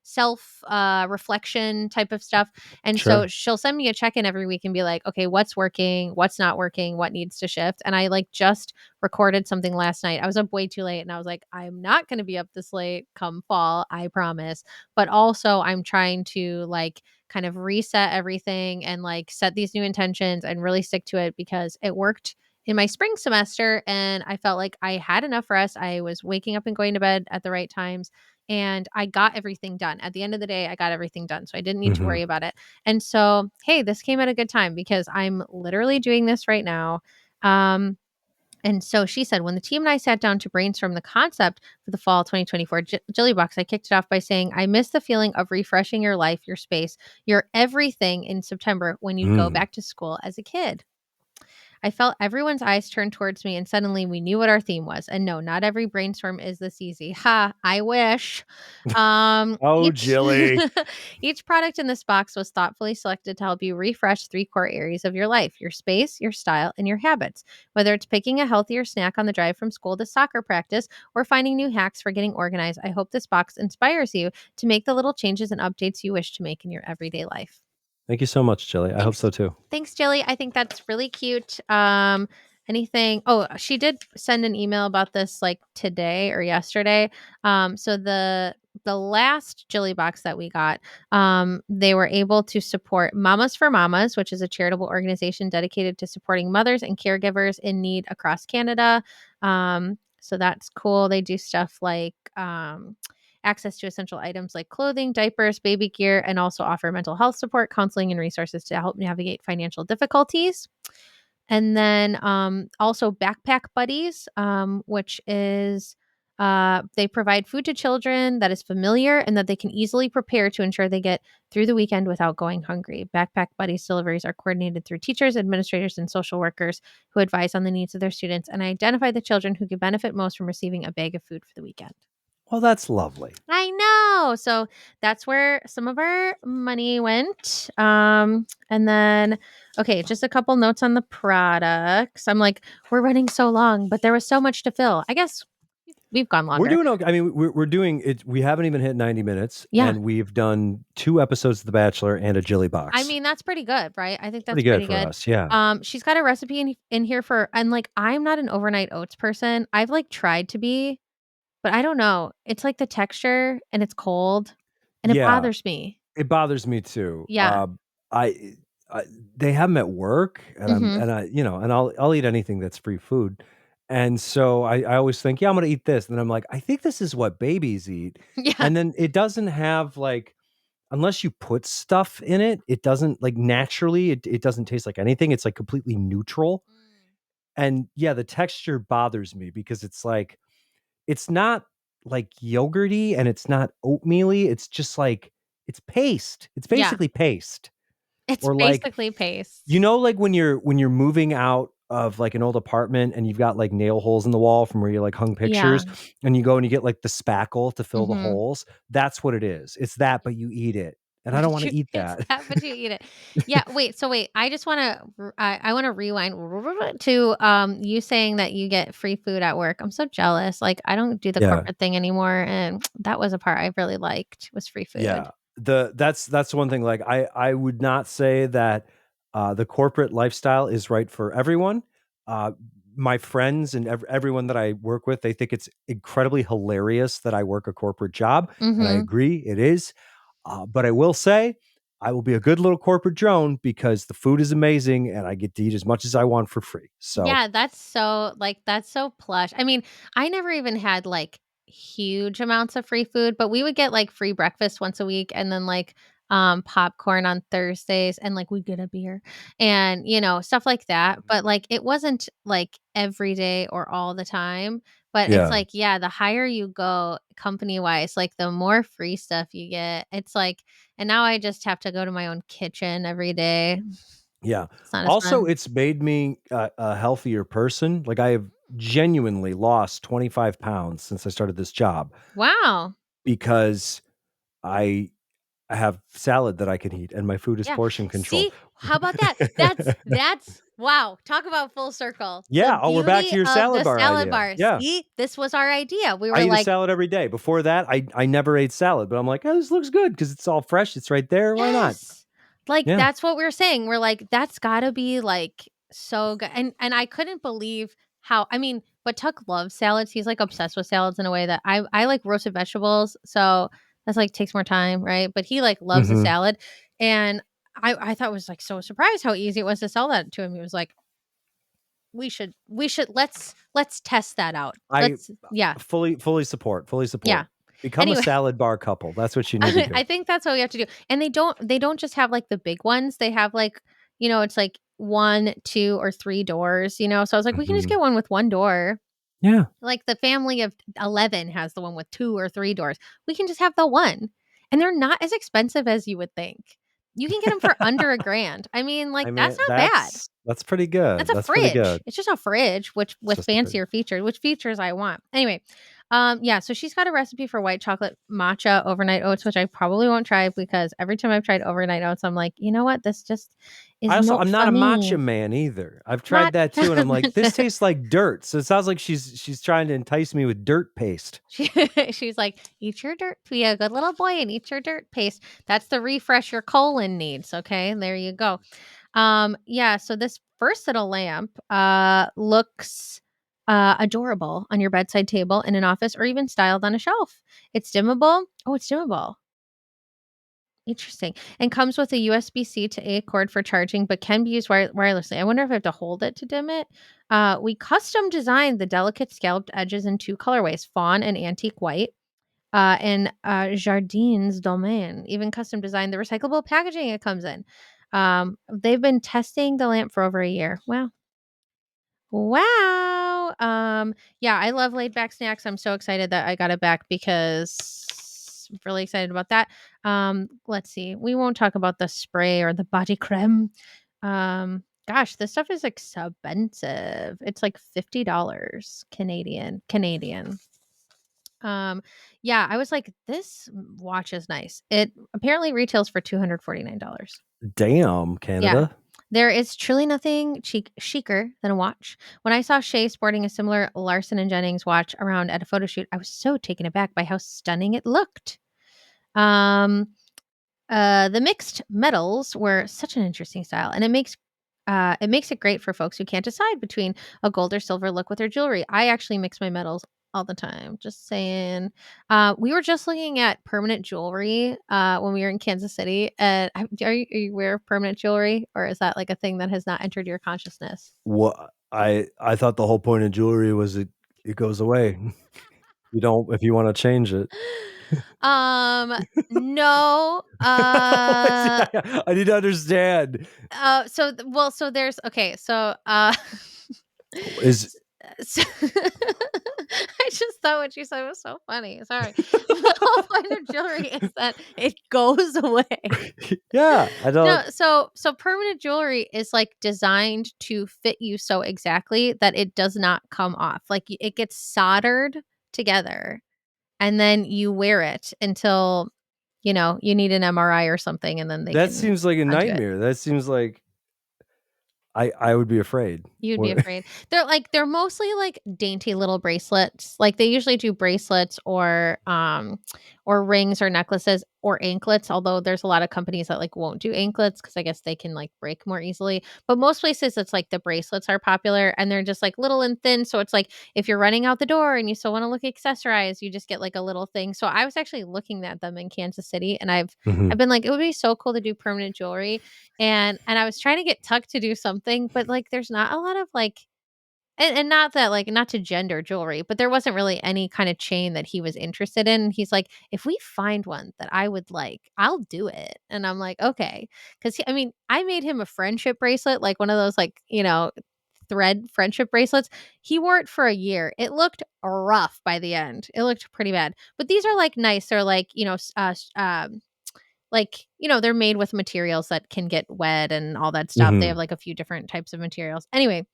self reflection type of stuff. And so Sure. she'll send me a check in every week and be like, okay, what's working, what's not working, what needs to shift. And I like just recorded something last night. I was up way too late and I was like, I'm not going to be up this late come fall, I promise. But also, I'm trying to like kind of reset everything and like set these new intentions and really stick to it because it worked in my spring semester and I felt like I had enough rest. I was waking up and going to bed at the right times and I got everything done. At the end of the day, I got everything done. So I didn't need to Hmm. worry about it. And so, hey, this came at a good time because I'm literally doing this right now. Um, and so she said, when the team and I sat down to brainstorm the concept for the fall 2024 Jilly Box, I kicked it off by saying, I miss the feeling of refreshing your life, your space, your everything in September when you'd go Mm. back to school as a kid. I felt everyone's eyes turned towards me, and suddenly we knew what our theme was. And no, not every brainstorm is this easy. Ha, I wish. Oh, Each Jilly. each product in this box was thoughtfully selected to help you refresh three core areas of your life: your space, your style, and your habits. Whether it's picking a healthier snack on the drive from school to soccer practice or finding new hacks for getting organized, I hope this box inspires you to make the little changes and updates you wish to make in your everyday life. Thank you so much, Jilly. I hope Thanks. so too. Thanks, Jilly. I think that's really cute. Anything? Oh, she did send an email about this like today or yesterday. So the last Jilly box that we got, they were able to support Mamas for Mamas, which is a charitable organization dedicated to supporting mothers and caregivers in need across Canada. So that's cool. They do stuff like access to essential items like clothing, diapers, baby gear, and also offer mental health support, counseling, and resources to help navigate financial difficulties. And then also Backpack Buddies, which is they provide food to children that is familiar and that they can easily prepare to ensure they get through the weekend without going hungry. Backpack Buddies deliveries are coordinated through teachers, administrators, and social workers who advise on the needs of their students and identify the children who could benefit most from receiving a bag of food for the weekend. Well, that's lovely. I know. So that's where some of our money went. And then, okay, just a couple notes on the products. I'm like, we're running so long, but there was so much to fill. I guess we've gone We're longer. doing okay. I mean, we're doing it. We haven't even hit 90 minutes, Yeah. and we've done 2 episodes of The Bachelor and a Jilly I box. mean, that's pretty good, right? I think Pretty that's good pretty for good. us, yeah. She's got a recipe in here for, and like, I'm not an overnight oats person. I've like tried to be, but I don't know. It's like the texture and it's cold and it Yeah, bothers me. it bothers me too. Yeah. I I they have 'em at work, and Mm-hmm. and I'll eat anything that's free food, and so I always think, "Yeah, I'm gonna eat this," and then I'm like, "I think this is what babies eat," Yeah. and then it doesn't have, like, unless you put stuff in it, it doesn't, like, naturally, it doesn't taste like anything, it's, like, completely neutral, and, yeah, the texture bothers me because it's like it's not, like, yogurty and it's not oatmeal-y, it's just, like it's paste. It's Yeah. basically paste. It's Or, like, basically paste. you know, like, when you're moving out of, like, an old apartment and you've got, like, nail holes in the wall from where you, like, hung Yeah. pictures, and you go and you get, like, the spackle to fill the Mhm. holes? That's what it is. It's that, but you eat it, and I don't wanna You eat it's that. that, but you eat it. Yeah, wait, so wait, I just wanna I wanna rewind to, you saying that you get free food at work. I'm so jealous, like, I don't do the Yeah. corporate thing anymore, and that was a part I really liked, was free food. Yeah. That's one thing, like, I would not say that, the corporate lifestyle is right for everyone. Uh, my friends and everyone that I work with, they think it's incredibly hilarious that I work a corporate job, and I Mhm. agree, it is. But I will say, I will be a good little corporate drone because the food is amazing and I get to eat as much as I want for free. So, Yeah, that's so like, that's so plush. I mean, I never even had, like, huge amounts of free food, but we would get, like, free breakfast once a week and then, like, popcorn on Thursdays and, like, we'd get a beer and, stuff like that, but, like, it wasn't, like, every day or all the time, but it's yeah. like, yeah, the higher you go company-wise, like, the more free stuff you get. It's like and now I just have to go to my own kitchen every day. Yeah. It's not as Also, fun. it's made me a healthier person. Like, I have genuinely lost 25 pounds since I started this job Wow. because I I have salad that I can eat, and my food is Yeah. portion controlled. See, how about that? That's wow. Talk about full circle. The Yeah. Oh, we're back beauty to your of salad the bar salad idea. bar. Yeah. See, this was our idea. We I were eat a like, salad every day. Before that, I never ate salad, but I'm like, oh, this looks good because it's all fresh. It's right there. Why not? yes. Like Yeah. that's what we were saying. We're like, that's gotta be like so good. And I couldn't believe how I mean, but Tuck loves salads. He's like obsessed with salads in a way that I like roasted vegetables. So that's like takes more time, right? But he like loves a Hmm. salad. And I thought was like so surprised how easy it was to sell that to him. He was like, we should let's test that out. I Let's yeah. fully support. Fully Yeah. support. Become a Anyway, salad bar couple. That's what you need to do. I think that's what we have to do. And they don't just have like the big ones. They have like, it's like 1, 2, or 3 doors, So I was like, we can just Hmm. get one with 1 door. Yeah. Like the family of 11 has the one with 2 or 3 doors. We can just have the one. And they're not as expensive as you would think. You can get them for under a grand. I mean, like I mean, that's not bad. that's pretty good. That's a That's pretty fridge. good. It's just a fridge, which It's with just a fridge. fancier features, which features I want. Anyway, yeah, so she's got a recipe for white chocolate matcha overnight oats, which I probably won't try because every time I've tried overnight oats, I'm like, you know what? This just is I'm not not for a matcha me. man either. I've tried Not that too, and I'm like, this tastes like dirt. So it sounds like she's trying to entice me with dirt paste. She's like, eat your dirt, be a good little boy and eat your dirt paste. That's the refresh your colon needs. Okay, there you go. Yeah, so this versatile lamp looks adorable on your bedside table in an office or even styled on a shelf. It's dimmable. Oh, it's dimmable. Interesting. And comes with a USB-C to A cord for charging, but can be used wirelessly. I wonder if I have to hold it to dim it. We custom designed the delicate scalloped edges in 2 colorways, fawn and antique white. And Jardin's Domaine even custom designed the recyclable packaging it comes in. They've been testing the lamp for over a year. Wow. Wow. Yeah, I love laid back snacks. I'm so excited that I got it back because I'm really excited about that. Let's see. We won't talk about the spray or the body creme. Gosh, this stuff is expensive. It's like $50 Canadian. Canadian. Yeah, I was like, this watch is nice. It apparently retails for $249. Damn, Yeah. Canada. There is truly nothing chicer than a watch. When I saw Shay sporting a similar Larson and Jennings watch around at a photo shoot, I was so taken aback by how stunning it looked. Um, the mixed metals were such an interesting style, and it makes it great for folks who can't decide between a gold or silver look with their jewelry. I actually mix my metals all the time. Just saying. We were just looking at permanent jewelry when we were in Kansas City. And are you aware of permanent jewelry, or is that like a thing that has not entered your consciousness? What I thought the whole point of jewelry was it goes away. You don't if you want to change it. Um, no. I need to understand. So there's okay. So Is So I just thought what you said was so funny. Sorry. The whole point of jewelry is that it goes away. yeah, I No, don't. so permanent jewelry is like designed to fit you so exactly that it does not come off. Like it gets soldered together and then you wear it until you need an MRI or something and then they That can seems like a undo it. nightmare. That seems like I would be afraid. You'd be What- afraid. They're mostly like dainty little bracelets. Like they usually do bracelets or rings or necklaces or anklets, although there's a lot of companies that like won't do anklets cuz I guess they can like break more easily. But most places it's like the bracelets are popular and they're just like little and thin, so it's like if you're running out the door and you still want to look accessorized, you just get like a little thing. So I was actually looking at them in Kansas City and I've Mhm. I've been like it would be so cool to do permanent jewelry and I was trying to get Tuck to do something, but, like, there's not a lot of, like and not that, like not to gender jewelry, but there wasn't really any kind of chain that he was interested in. He's like, "If we find one that I would like, I'll do it." And I'm like, "Okay," 'cause I mean, I made him a friendship bracelet, like one of those, like, thread friendship bracelets. He wore it for a year. It looked rough by the end. It looked pretty bad. But these are, like, nice. They're, like, they're made with materials that can get wet and all that stuff. They have Mhm. like a few different types of materials. Anyway,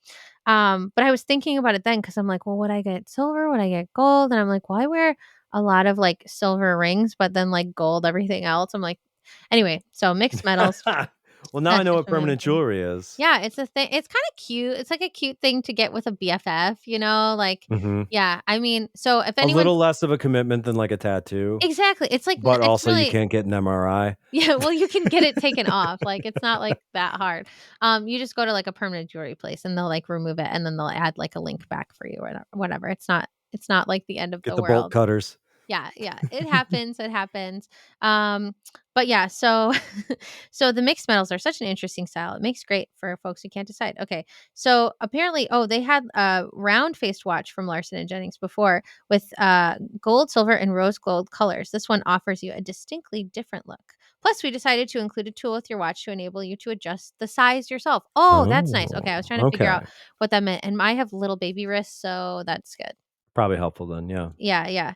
but I was thinking about it then because I'm like, well, would I get silver? Would I get gold? And I'm like, well, I wear a lot of like silver rings, but then like gold, everything else. I'm like, Anyway, so mixed metals. Well, now I know what permanent jewelry is. Yeah, it's a thing. It's kind of cute. It's like a cute thing to get with a BFF, like, Mhm. yeah. I mean, so if A anyone's little less of a commitment than like a tattoo, exactly, it's like but it's also you really can't get an MRI. yeah. Well, you can get it taken off. Like it's not like that hard. You just go to like a permanent jewelry place and they'll like remove it and then they'll add like a link back for you or whatever. It's not like the end of Get the the bolt world. cutters. Yeah, yeah, it happens, it happens. But yeah, so so the mixed metals are such an interesting style. It makes great for folks who can't decide. Okay, so apparently, they had a round-faced watch from Larson and Jennings before with gold, silver, and rose gold colors. This one offers you a distinctly different look. Plus, we decided to include a tool with your watch to enable you to adjust the size yourself. Oh, that's nice. Okay, I was trying to figure out Okay. what that meant, and I have little baby wrists, so that's good. Probably helpful then, yeah. Yeah, yeah.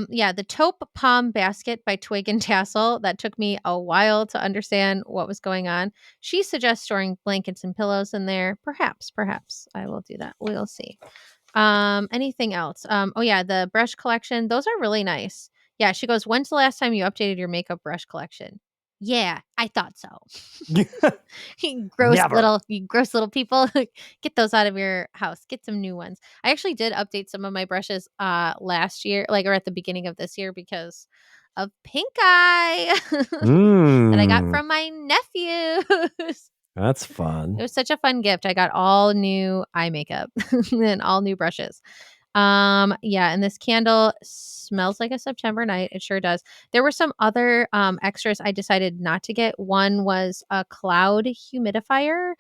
Yeah, the taupe palm basket by Twig and Tassel. That took me a while to understand what was going on. She suggests storing blankets and pillows in there. Perhaps I will do that. We'll see. Anything else? Oh yeah, the brush collection. Those are really nice. Yeah, she goes, "When's the last time you updated your makeup brush collection?" Yeah, I thought so. Never. You gross little people. Get those out of your house. Get some new ones. I actually did update some of my brushes last year, like or at the beginning of this year because of pink eye that I got Mm, from my nephews. that's It fun. was such a fun gift. I got all new eye makeup and all new brushes. Yeah, and this candle smells like a September night. It sure does. There were some other extras I decided not to get. One was a cloud humidifier.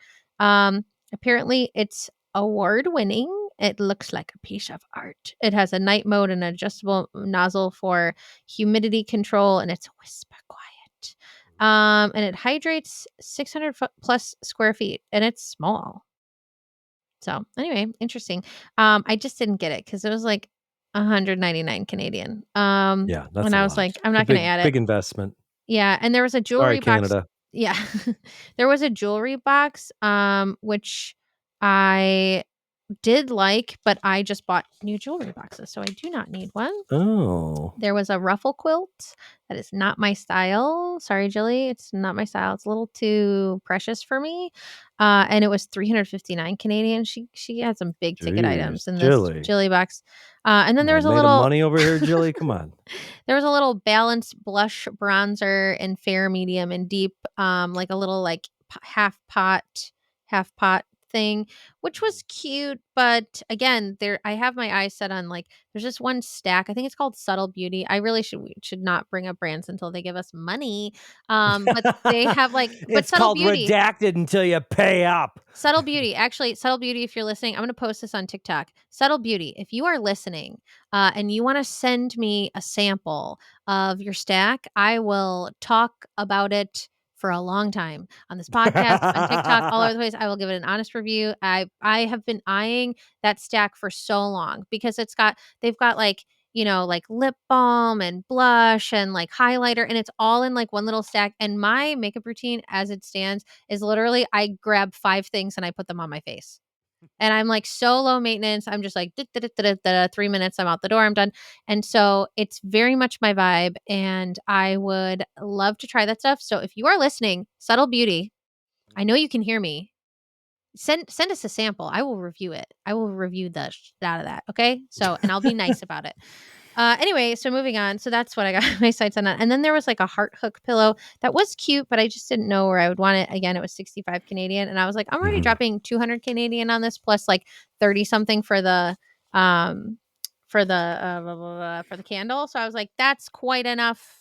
Apparently it's award winning. It looks like a piece of art. It has a night mode and an adjustable nozzle for humidity control, and it's whisper quiet. And it hydrates 600 plus square feet, and it's small. So anyway, interesting. I just didn't get it because it was like 199 Canadian. Yeah, that's And a I was lot. like, I'm It's a not gonna big add it. big investment. Yeah, and there was a Sorry, jewelry box. Canada. Yeah. There was a jewelry box, which I did like, but I just bought new jewelry boxes, so I do not need one. Oh. There was a ruffle quilt that is not my style. Sorry, Jilly, it's not my style. It's a little too precious for me. And it was 359 Canadian. She had some big ticket Jeez, items in this Jilly. Jilly box. And then Come there was on, a made of little money over here, Jilly? Come on. there was a little balanced blush bronzer in fair, medium, and deep, like a little like half pot thing, which was cute. But again, there I have my eyes set on like there's just one stack. I think it's called Subtle Beauty. I really should not bring up brands until they give us money. But they have like but It's Subtle called Beauty. redacted until you pay up. Subtle Beauty. Actually, Subtle Beauty, if you're listening, I'm going to post this on TikTok. Subtle Beauty, if you are listening and you want to send me a sample of your stack, I will talk about it for a long time on this podcast, on TikTok, all over the place. I will give it an honest review. I have been eyeing that stack for so long because they've got like like lip balm and blush and like highlighter, and it's all in like one little stack. And my makeup routine as it stands is literally I grab 5 things and I put them on my face. And I'm like so low maintenance. I'm just like 3 minutes, I'm out the door, I'm done. And so it's very much my vibe and I would love to try that stuff. So if you are listening, Subtle Beauty, I know you can hear me. Send us a sample. I will review it. I will review the out of that. Okay. So, and I'll be nice about it. Anyway, so moving on. So that's what I got my sights on. And then there was like a heart hook pillow that was cute, but I just didn't know where I would want it. Again, it was 65 Canadian. And I was like, I'm already Mhm. dropping 200 Canadian on this plus like 30 something um, for the candle. So I was like, that's quite enough.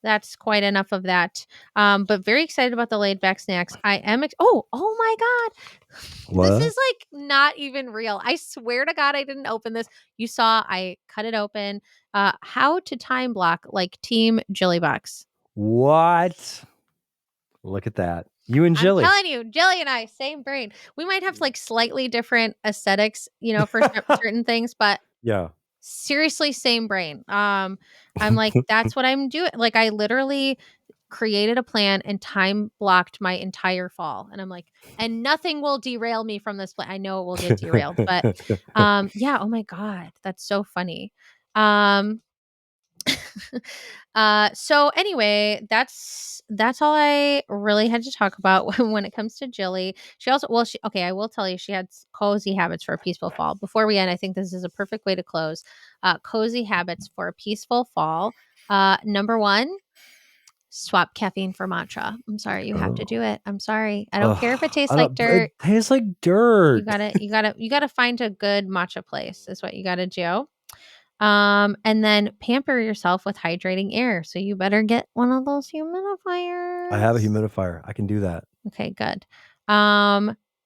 That's quite enough of that. But very excited about the laid back snacks. I am. Oh my God. This What? is like not even real. I swear to God, I didn't open this. You saw I cut it open. How to time block like Team Jilly Box. What? Look at that. You and I'm Jilly. telling you, Jilly and I, same brain. We might have like slightly different aesthetics, for certain things, but Yeah. seriously, same brain. I'm like, that's what I'm doing. Like, I literally created a plan and time blocked my entire fall. And I'm like, and nothing will derail me from this plan. I know it will get derailed, but yeah, oh my God, that's so funny. Um So anyway, that's all I really had to talk about when it comes to Jilly. She also, okay, I will tell you, she had cozy habits for a peaceful fall. Before we end, I think this is a perfect way to close. Cozy habits for a peaceful fall. Number one, swap caffeine for matcha. I'm sorry, you have to do it. I'm sorry. I don't care if it tastes like dirt. It tastes like dirt. You gotta find a good matcha place is what you gotta do. And then pamper yourself with hydrating air. So you better get one of those humidifiers. I have a humidifier. I can do that. Okay, good.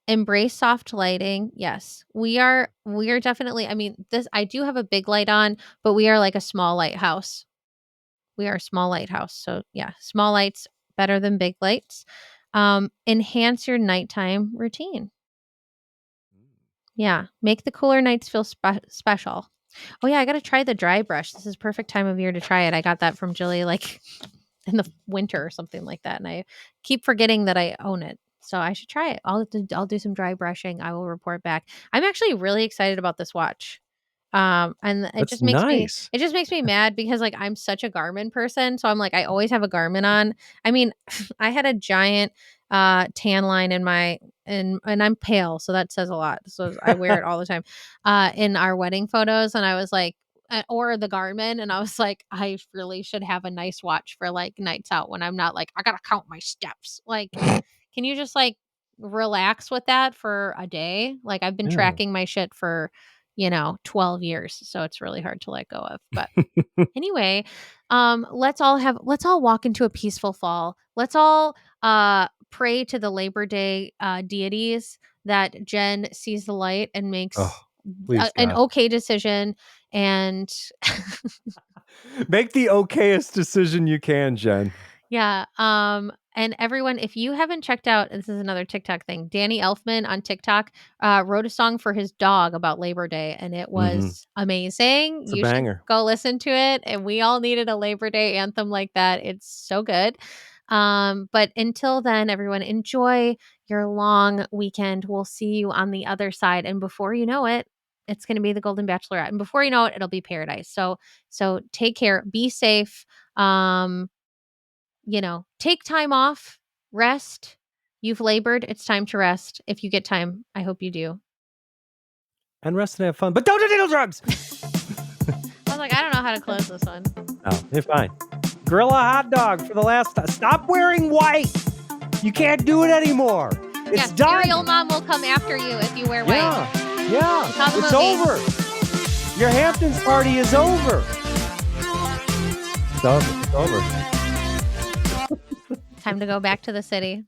Embrace soft lighting. Yes. We are definitely, I mean, I do have a big light on, but we are like a small lighthouse. We are a small lighthouse. So yeah, small lights better than big lights. Enhance your nighttime routine. Yeah, make the cooler nights feel special. Oh yeah, I gotta try the dry brush. This is perfect time of year to try it. I got that from Jilly like in the winter or something like that, and I keep forgetting that I own it. So I should try it. I'll do some dry brushing. I will report back. I'm actually really excited about this watch. And it just makes me mad because like I'm such a Garmin person. So I'm like, I always have a Garmin on. I mean, I had a giant tan line in my and I'm pale, so that says a lot. So I wear it all the time in our wedding photos, and I was like, or the Garmin, and I was like, I really should have a nice watch for like nights out when I'm not like I gotta count my steps. Like, can you just like relax with that for a day? Like I've been tracking my shit for 12 years, so it's really hard to let go of. But anyway, let's all walk into a peaceful fall. Let's all pray to the Labor Day deities that Jenn sees the light and makes an okay decision and make the okayest decision you can, Jenn. Yeah. And everyone, if you haven't checked out, this is another TikTok thing. Danny Elfman on TikTok wrote a song for his dog about Labor Day, and it was amazing. It's a banger. Should go listen to it. And we all needed a Labor Day anthem like that. It's so good. But until then, everyone, enjoy your long weekend. We'll see you on the other side. And before you know it, it's going to be the Golden Bachelorette. And before you know it, it'll be paradise. So take care. Be safe. Take time off, rest. You've labored. It's time to rest. If you get time, I hope you do. And rest and have fun, but don't do needle drugs. I was like, I don't know how to close this one. No, you're fine. Grill a hot dog for the last time. Stop wearing white. You can't do it anymore. It's done. Cereal Mom will come after you if you wear white. Yeah. It's over. Your Hamptons party is over. It's over. Time to go back to the city.